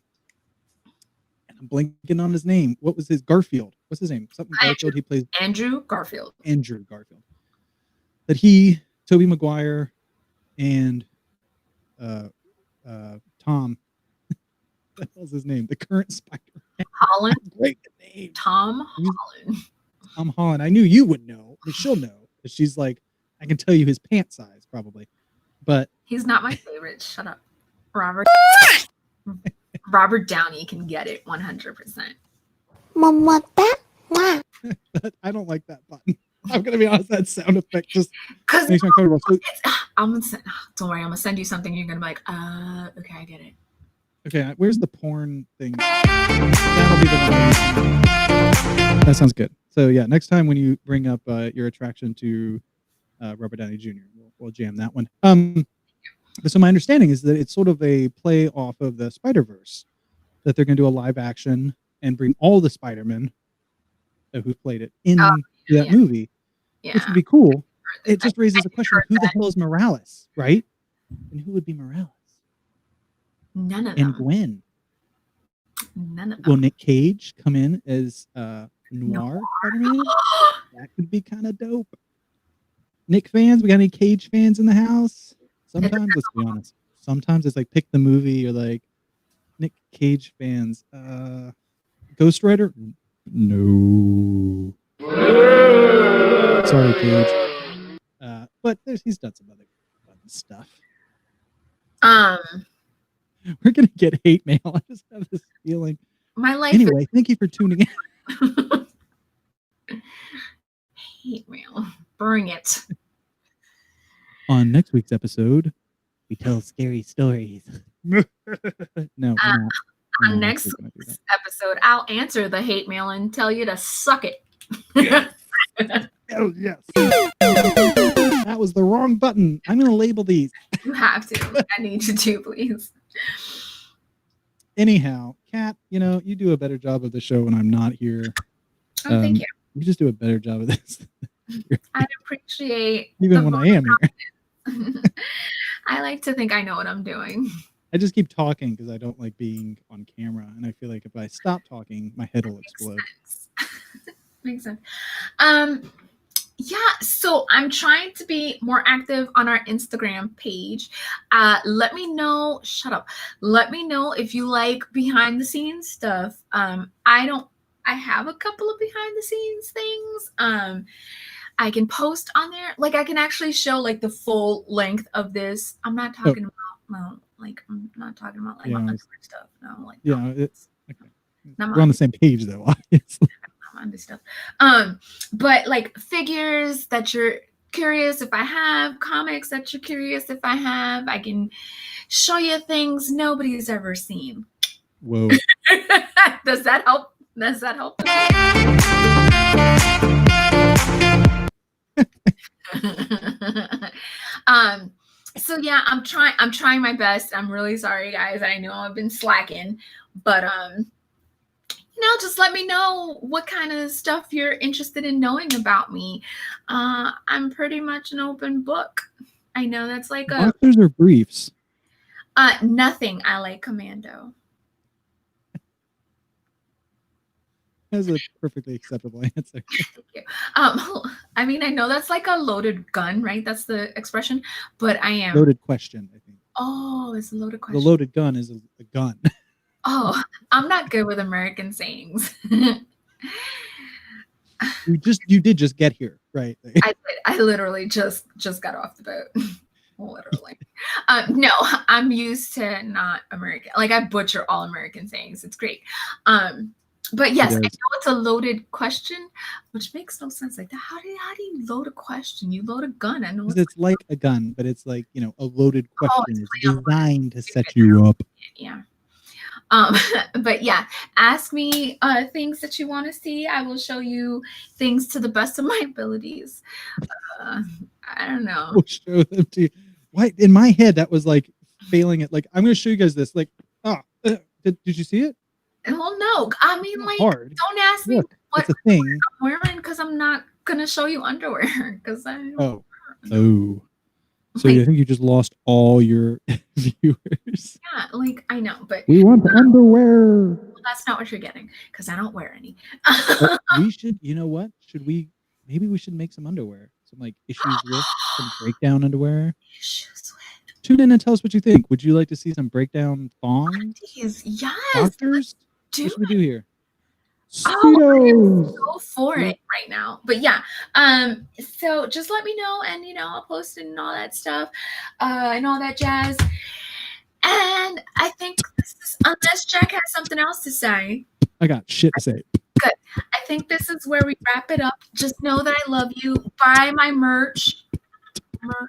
I'm blanking on his name. What was his Garfield? What's his name? Something Garfield. He plays Andrew Garfield. Andrew Garfield. That he, Tobey Maguire, and Tom. What was his name? The current Spider-Man. Holland. Great name. Tom Holland. Tom Holland. I knew you would know. I mean, she'll know. She's like, I can tell you his pant size probably, but he's not my favorite. Shut up, Robert. Robert Downey can get it 100%. I don't like that button. I'm gonna be honest. That sound effect just because makes me uncomfortable. So, don't worry. I'm gonna send you something. You're gonna be like, okay, I get it. Okay, where's the porn thing? That'll be the that sounds good. So yeah, next time when you bring up your attraction to Robert Downey Jr., we'll jam that one. So my understanding is that it's sort of a play off of the Spider-Verse, that they're going to do a live action and bring all the Spider-Men who played it in that movie, which would be cool. It just raises the question: who the hell is Morales, right? And who would be Morales? None of them. And Gwen. None of them. Will Nick Cage come in as Noir Spider-Man? That could be kind of dope. Nick fans, we got any Cage fans in the house? Sometimes, let's be honest. Sometimes it's like pick the movie, or like Nick Cage fans. Ghost Rider? No. Sorry, Cage. But he's done some other fun stuff. We're gonna get hate mail. I just have this feeling. My life. Anyway, thank you for tuning in. Hate mail. Bring it. On next week's episode, we tell scary stories. No, we're not. On next week's episode, I'll answer the hate mail and tell you to suck it. Oh, yes. That was the wrong button. I'm going to label these. You have to. I need you to, please. Anyhow, Kat, you do a better job of the show when I'm not here. Oh, thank you. You just do a better job of this. I appreciate even when I am here. I like to think I know what I'm doing. I just keep talking because I don't like being on camera, and I feel like if I stop talking, my head will explode. Makes sense. Yeah, so I'm trying to be more active on our Instagram page. Let me know. Shut up. Let me know if you like behind the scenes stuff. I have a couple of behind the scenes things. I can post on there. Like, I can actually show like the full length of this. I'm not talking about I'm not talking about like my stuff. No, like it's okay. We're on the same page though, obviously. find this stuff. But like figures that you're curious if I have, comics that you're curious if I have, I can show you things nobody's ever seen. Whoa. Does that help? Does that help? So yeah, I'm trying my best. I'm really sorry, guys. I know I've been slacking, but just let me know what kind of stuff you're interested in knowing about me. I'm pretty much an open book. I know that's like Boxers or briefs? Nothing. I like commando. That's a perfectly acceptable answer. Thank you. I mean, I know that's like a loaded gun, right? That's the expression, but I am Loaded question, I think. Oh, it's a loaded question. The loaded gun is a gun. Oh, I'm not good with American sayings. You did just get here, right? I literally just got off the boat. Literally. No, I'm used to not American. Like I butcher all American sayings. It's great. But yes, I know it's a loaded question, which makes no sense. Like, how do you load a question? You load a gun. I know it's like a gun, but it's like, a loaded question is designed to set you up. Yeah. But yeah, ask me things that you want to see. I will show you things to the best of my abilities. I don't know. We'll show them to you. Why? In my head, that was like failing it. Like, I'm going to show you guys this. Like, did you see it? Well, no. I mean, like, hard. Don't ask me what a thing. I'm wearing because I'm not going to show you underwear. Because So you think you just lost all your viewers? Yeah, like, I know, but we want underwear. Well, that's not what you're getting because I don't wear any. We should, you know what? Maybe we should make some underwear. Some like issues with some breakdown underwear. Tune in and tell us what you think. Would you like to see some breakdown thongs? Yes. Boxers? What should we do here? Go for it right now. But yeah, so just let me know, and I'll post it and all that stuff, and all that jazz. And I think unless Jack has something else to say, I got shit to say. Good. I think this is where we wrap it up. Just know that I love you. Buy my merch. I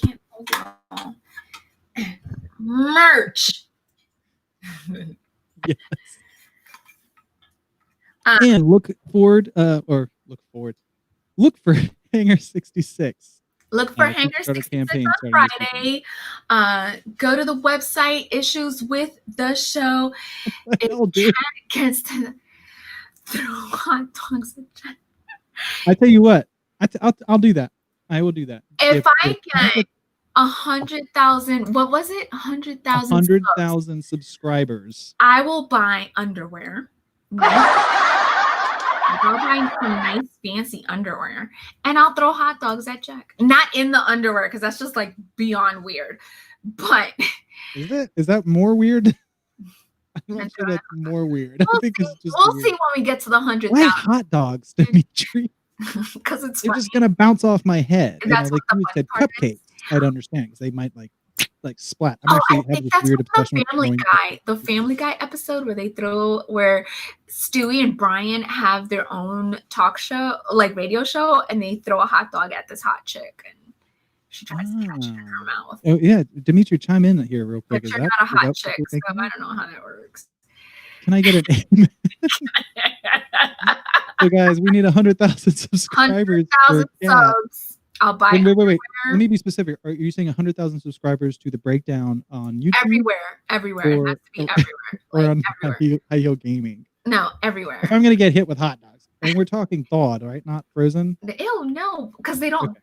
can't hold it all. Merch. Yes. And look for Hangar 66. Look for Hangar 66 on Friday. Go to the website, Issues with the Show. It gets to throw hot dogs. I tell you what, I'll do that. I will do that. If I get 100,000, what was it? 100,000 subscribers. I will buy underwear. I'll buy some nice fancy underwear, and I'll throw hot dogs at Jack. Not in the underwear, because that's just like beyond weird. But is that more weird? I'm not sure that's more weird. I think it's just we'll see when we get to the 100,000. Why hot dogs, Dimitri? Because it's they're just gonna bounce off my head. That's like you said, cupcakes. I'd understand because they might like splat. I'm actually have this weird obsession with the Family Guy episode where Stewie and Brian have their own talk show, like radio show, and they throw a hot dog at this hot chick, and she tries to catch it in her mouth. Oh yeah, Dimitri, chime in here real quick. But you're not a hot chick, so I don't know how that works. Can I get an So guys, we need 100,000 subscribers. 100,000 subs. I'll buy wait. Let me be specific. Are you saying 100,000 subscribers to the breakdown on YouTube? Everywhere. It has to be everywhere. Or on High Heel Gaming? No, everywhere. If I'm gonna get hit with hot dogs, and we're talking thawed, right? Not frozen. Ew, no, because they don't.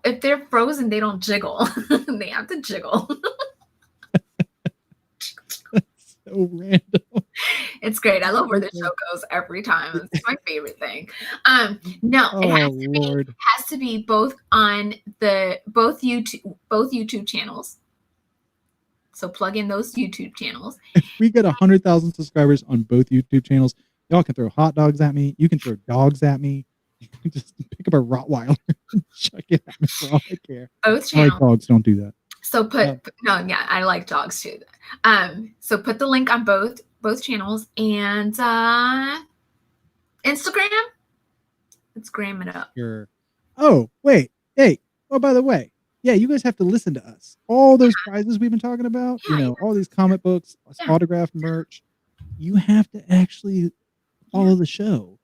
If they're frozen, they don't jiggle. They have to jiggle. So random. It's great. I love where the show goes every time. It's my favorite thing. No, it has to be both on both YouTube channels. So plug in those YouTube channels. If we get 100,000 subscribers on both YouTube channels, y'all can throw hot dogs at me. You can throw dogs at me. You can just pick up a Rottweiler and chuck it at me for all I care. Both channels. I like dogs. Don't do that. So I like dogs too. So put the link on both channels, and Instagram? Let's gram it up. Sure. Oh, wait. Hey. Oh, by the way, yeah, you guys have to listen to us. All those prizes we've been talking about, Yeah, all these comic books, Yeah. autographed merch, you have to actually follow the show.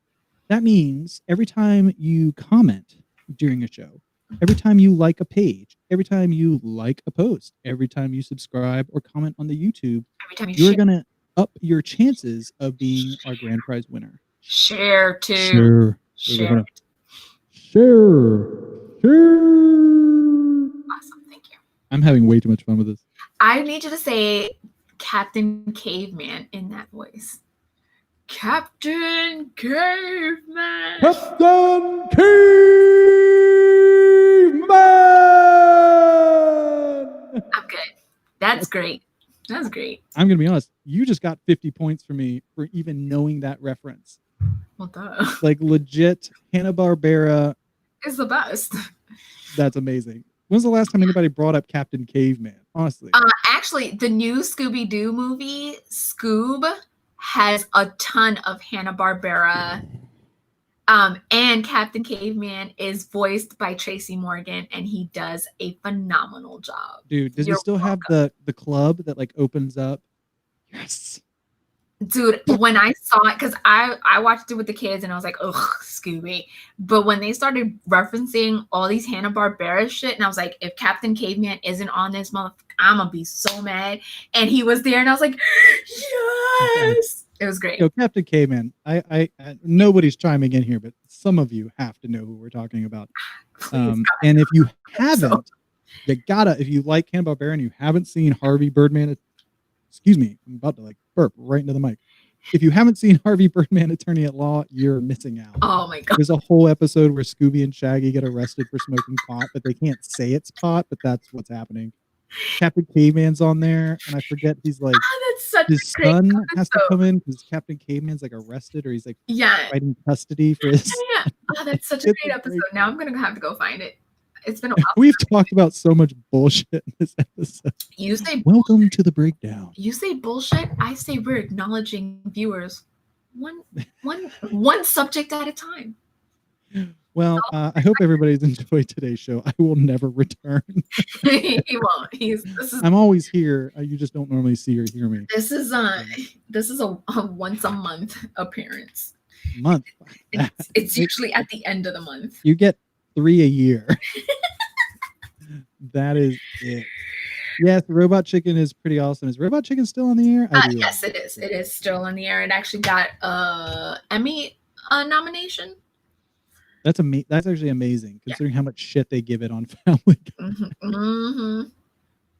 That means every time you comment during a show, every time you like a page, every time you like a post, every time you subscribe or comment on the YouTube, Every time you're share, going to up your chances of being our grand prize winner. share too. Share. Share. Share. Awesome. Thank you. I'm having way too much fun with this. I need you to say Captain Caveman in that voice. Captain Caveman. Captain Caveman! I'm good. That's great. That's great. I'm going to be honest. You just got 50 points for me for even knowing that reference. Well, duh. Like legit Hanna-Barbera. It's the best. That's amazing. When's the last time anybody brought up Captain Caveman? Honestly. Actually, the new Scooby-Doo movie, Scoob, has a ton of Hanna-Barbera. And Captain Caveman is voiced by Tracy Morgan, and he does a phenomenal job. Dude, does he still have the club that like opens up? Yes. Dude, when I saw it, because I watched it with the kids and I was like, ugh, Scooby. But when they started referencing all these Hanna-Barbera shit, and I was like, if Captain Caveman isn't on this motherfucker, I'm gonna be so mad. And he was there, and I was like, yes. It was great. Yo, Captain Caveman, I nobody's chiming in here, but some of you have to know who we're talking about. And if you haven't, you gotta, if you like Hanna-Barbera and you haven't seen Harvey Birdman, excuse me, I'm about to like burp right into the mic. If you haven't seen Harvey Birdman, Attorney at Law, you're missing out. Oh my God. There's a whole episode where Scooby and Shaggy get arrested for smoking pot, but they can't say it's pot, but that's what's happening. Captain Caveman's on there, and I forget he's like, that's such his a great son episode. has to come in because Captain Caveman's like arrested, or he's like fighting custody for his. Yeah. Oh, that's such a great episode. Now I'm gonna have to go find it. It's been a while. We've talked about so much bullshit in this episode. You say welcome to the breakdown. You say bullshit. I say we're acknowledging viewers, one subject at a time. Well, I hope everybody's enjoyed today's show. I will never return. He won't. I'm always here. You just don't normally see or hear me. This is a once a month appearance. Month. It's usually at the end of the month. You get 3 a year. That is it. Yes, Robot Chicken is pretty awesome. Is Robot Chicken still on the air? Yes, it is. It is still on the air. It actually got Emmy nomination. That's actually amazing considering how much shit they give it on Family Guy. Mm-hmm.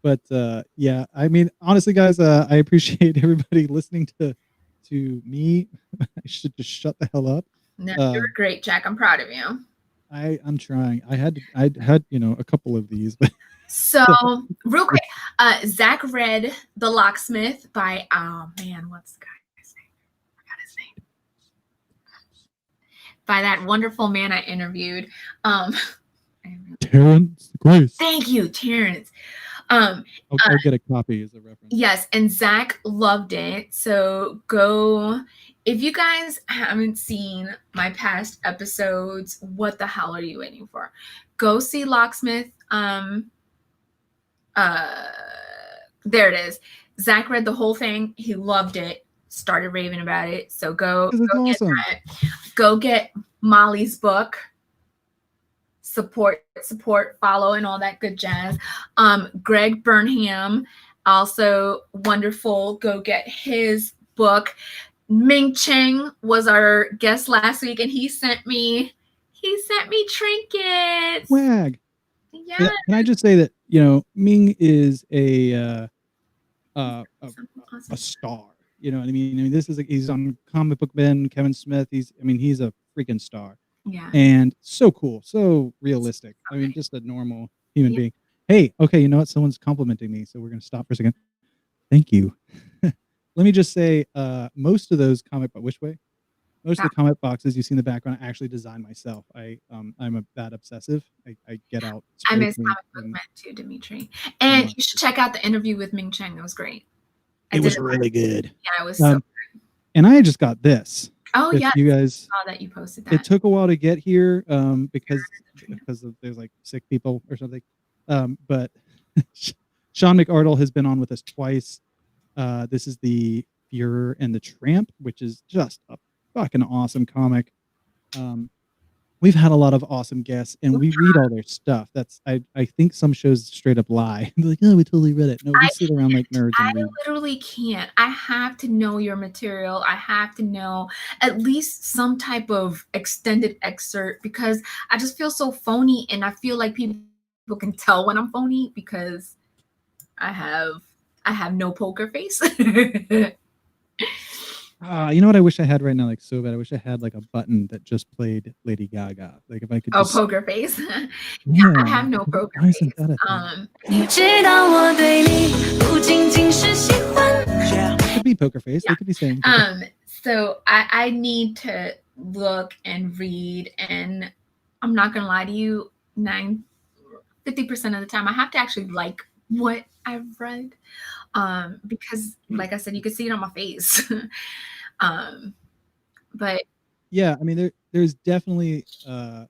But yeah, I mean, honestly, guys, I appreciate everybody listening to me. I should just shut the hell up. No, you're great, Jack. I'm proud of you. I'm trying. I had a couple of these, but so real quick, Zach read The Locksmith by what's the guy's name? I forgot his name. By that wonderful man I interviewed. Terrence Grace. Thank you, Terrence. I'll get a copy as a reference. Yes, and Zach loved it. So go, if you guys haven't seen my past episodes, what the hell are you waiting for? Go see Locksmith. There it is. Zach read the whole thing. He loved it. Started raving about it. So go awesome. Get that. Go get Molly's book. Support, follow, and all that good jazz. Greg Burnham, also wonderful. Go get his book. Ming Cheng was our guest last week, and he sent me trinkets. Swag. Yeah. Can I just say that Ming is a star. You know what I mean? He's on Comic Book Ben, Kevin Smith. He's a freaking star. Yeah. And so cool, so realistic. I mean, just a normal human being. Hey, okay, you know what? Someone's complimenting me, so we're gonna stop for a second. Thank you. Let me just say, most of those most of the comic boxes you see in the background, I actually designed myself. I'm that obsessive. I get out. I miss Comic Book Ben too, Dimitri. And you should check out the interview with Ming Cheng. It was great. It was really good. Yeah, it was so good. And I just got this. Oh If yeah, you guys, saw that you posted it that. took a while to get here because there's like sick people or something. But Sean McArdle has been on with us twice. This is the Fuhrer and the Tramp, which is just a fucking awesome comic. We've had a lot of awesome guests, and we read all their stuff. I think some shows straight up lie. They're like, oh, we totally read it. No, we sit around like nerds and I read. literally can't. I have to know your material. I have to know at least some type of extended excerpt because I just feel so phony, and I feel like people can tell when I'm phony because I have no poker face. You know what I wish I had right now, like so bad. I wish I had like a button that just played Lady Gaga. Like if I could Oh, just poker face. yeah, I have no poker why face. isn't that a thing? 你知道我对你不仅仅是喜欢。It could be poker face. They could be saying So I need to look and read, and I'm not gonna lie to you, 50% of the time I have to actually like what I've read. Because like I said, you can see it on my face. But yeah, I mean there's definitely I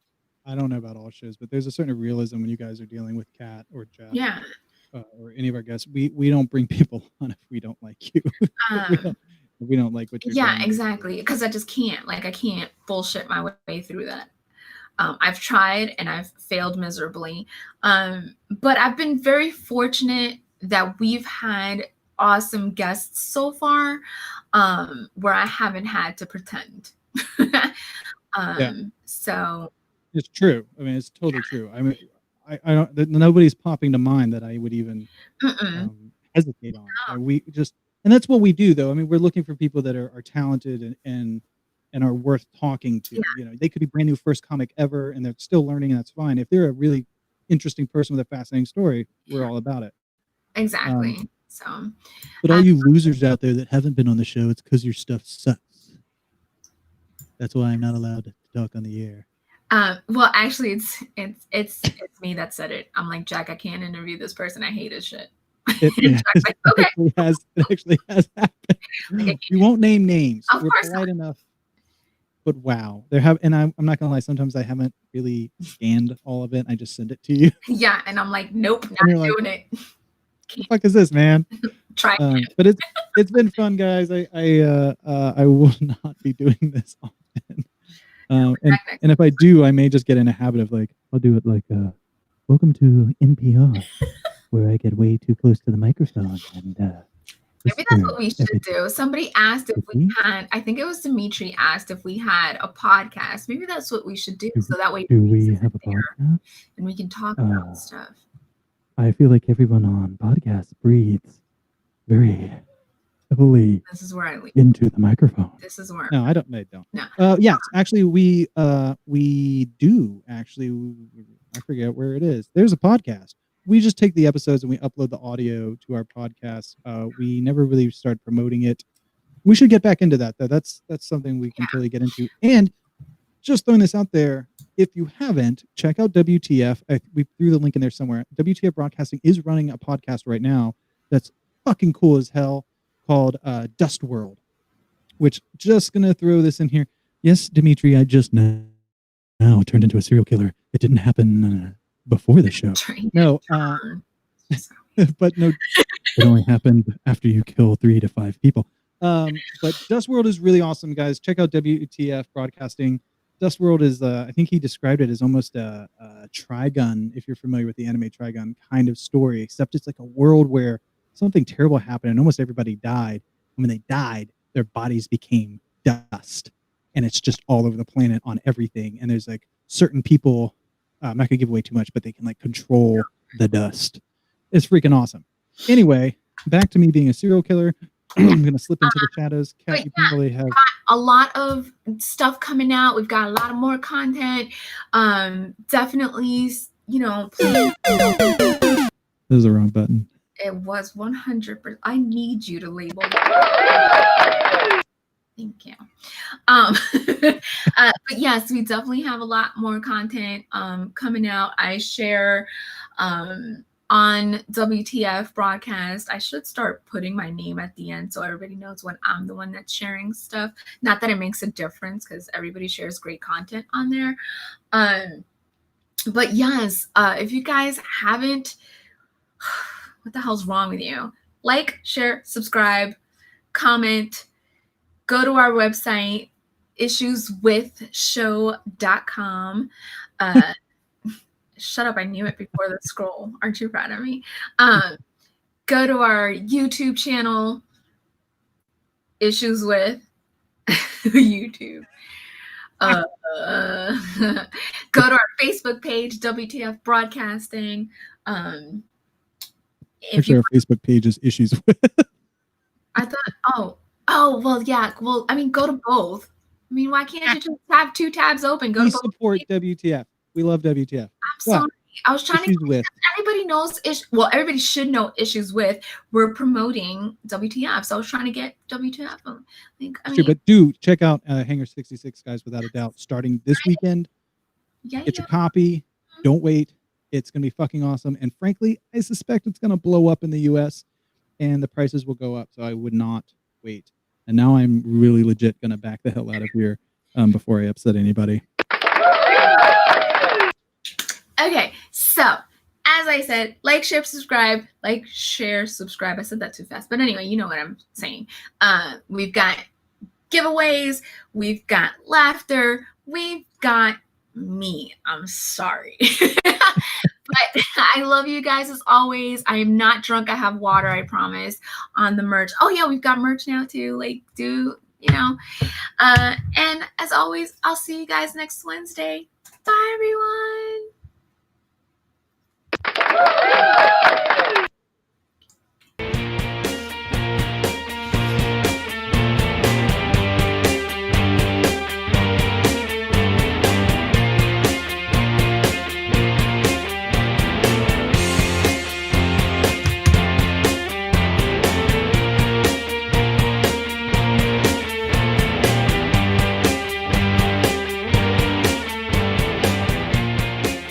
don't know about all shows, but there's a certain realism when you guys are dealing with Kat or Jeff. yeah. Or any of our guests. We don't bring people on if we don't like you. we don't like what you're Yeah, doing. exactly. Because I just can't. Like I can't bullshit my way through that. I've tried and I've failed miserably. But I've been very fortunate that we've had awesome guests so far, where I haven't had to pretend. So It's true. I mean, it's totally true. I mean, I don't. Nobody's popping to mind that I would even hesitate on. We just, and that's what we do, though. I mean, we're looking for people that are talented and are worth talking to. Yeah. You know, they could be brand new first comic ever, and they're still learning, and that's fine. If they're a really interesting person with a fascinating story, we're all about it. exactly. So But all you losers out there that haven't been on the show, it's because your stuff sucks. That's why I'm not allowed to talk on the air. well, actually, it's me that said it. I'm like, Jack, I can't interview this person. I hate his shit. Jack's like, okay. It actually has happened. Like, We won't name names. Of We're course polite enough. But wow, and I'm not gonna lie. Sometimes I haven't really scanned all of it. I just send it to you. yeah, and I'm like, nope, not you're like, doing it. What the fuck is this, man? Try. But it's been fun, guys. I will not be doing this often. And if I do, I may just get in a habit of like, I'll do it like, welcome to NPR, where I get way too close to the microphone and maybe that's what we should do. Somebody asked if we had, I think it was Dimitri asked if we had a podcast. Maybe that's what we should do. So that way do we have a podcast? And we can talk about stuff. I feel like everyone on podcasts breathes very heavily This is where I leave. into the microphone. This is where No, I don't. I don't. No. Yes, actually, we do actually. I forget where it is. There's a podcast. We just take the episodes and we upload the audio to our podcast. We never really started promoting it. We should get back into that, though. That's something we can totally get into. And just throwing this out there, if you haven't, check out WTF. We threw the link in there somewhere. WTF Broadcasting is running a podcast right now that's fucking cool as hell called Dust World, which just going to throw this in here. Yes, Dimitri, I just now turned into a serial killer. It didn't happen before the show. No, but no, it only happened after you kill 3 to 5 people. But Dust World is really awesome, guys. Check out WTF Broadcasting. Dust World is, I think he described it as almost a Trigun, if you're familiar with the anime Trigun kind of story, except it's like a world where something terrible happened and almost everybody died. And when they died, their bodies became dust. And it's just all over the planet on everything. And there's like certain people, I'm not going to give away too much, but they can like control the dust. It's freaking awesome. Anyway, back to me being a serial killer. I'm going to slip into the shadows. Kat, you probably have a lot of stuff coming out. We've got a lot of more content. Definitely, please. That was the wrong button. It was 100%. I need you to label. Thank you. But yes, we definitely have a lot more content coming out. I share on WTF broadcast. I should start putting my name at the end so everybody knows when I'm the one that's sharing stuff. Not that it makes a difference because everybody shares great content on there. But yes, if you guys haven't, what the hell's wrong with you? Like, share, subscribe, comment, go to our website, issueswithshow.com. Shut up, I knew it before the scroll. Aren't you proud of me? Go to our YouTube channel, Issues With YouTube. Go to our Facebook page, WTF Broadcasting. Actually, our Facebook page is Issues With. I thought, well, yeah. Well, I mean, go to both. I mean, why can't you just have two tabs open? Go We to both. support WTF. We love WTF. I'm sorry. I was trying Issues to. With. Everybody knows. Everybody should know Issues With. We're promoting WTF, so I was trying to get WTF. But do check out Hangar 66, guys, without a doubt. Starting this weekend, get your copy. Don't wait. It's gonna be fucking awesome. And frankly, I suspect it's gonna blow up in the US, and the prices will go up. So I would not wait. And now I'm really legit gonna back the hell out of here before I upset anybody. Okay, so as I said, like, share, subscribe. Like, share, subscribe. I said that too fast, but anyway, you know what I'm saying. We've got giveaways. We've got laughter. We've got me. I'm sorry. But I love you guys as always. I am not drunk. I have water, I promise, on the merch. Oh, yeah, we've got merch now, too. Like, and as always, I'll see you guys next Wednesday. Bye, everyone.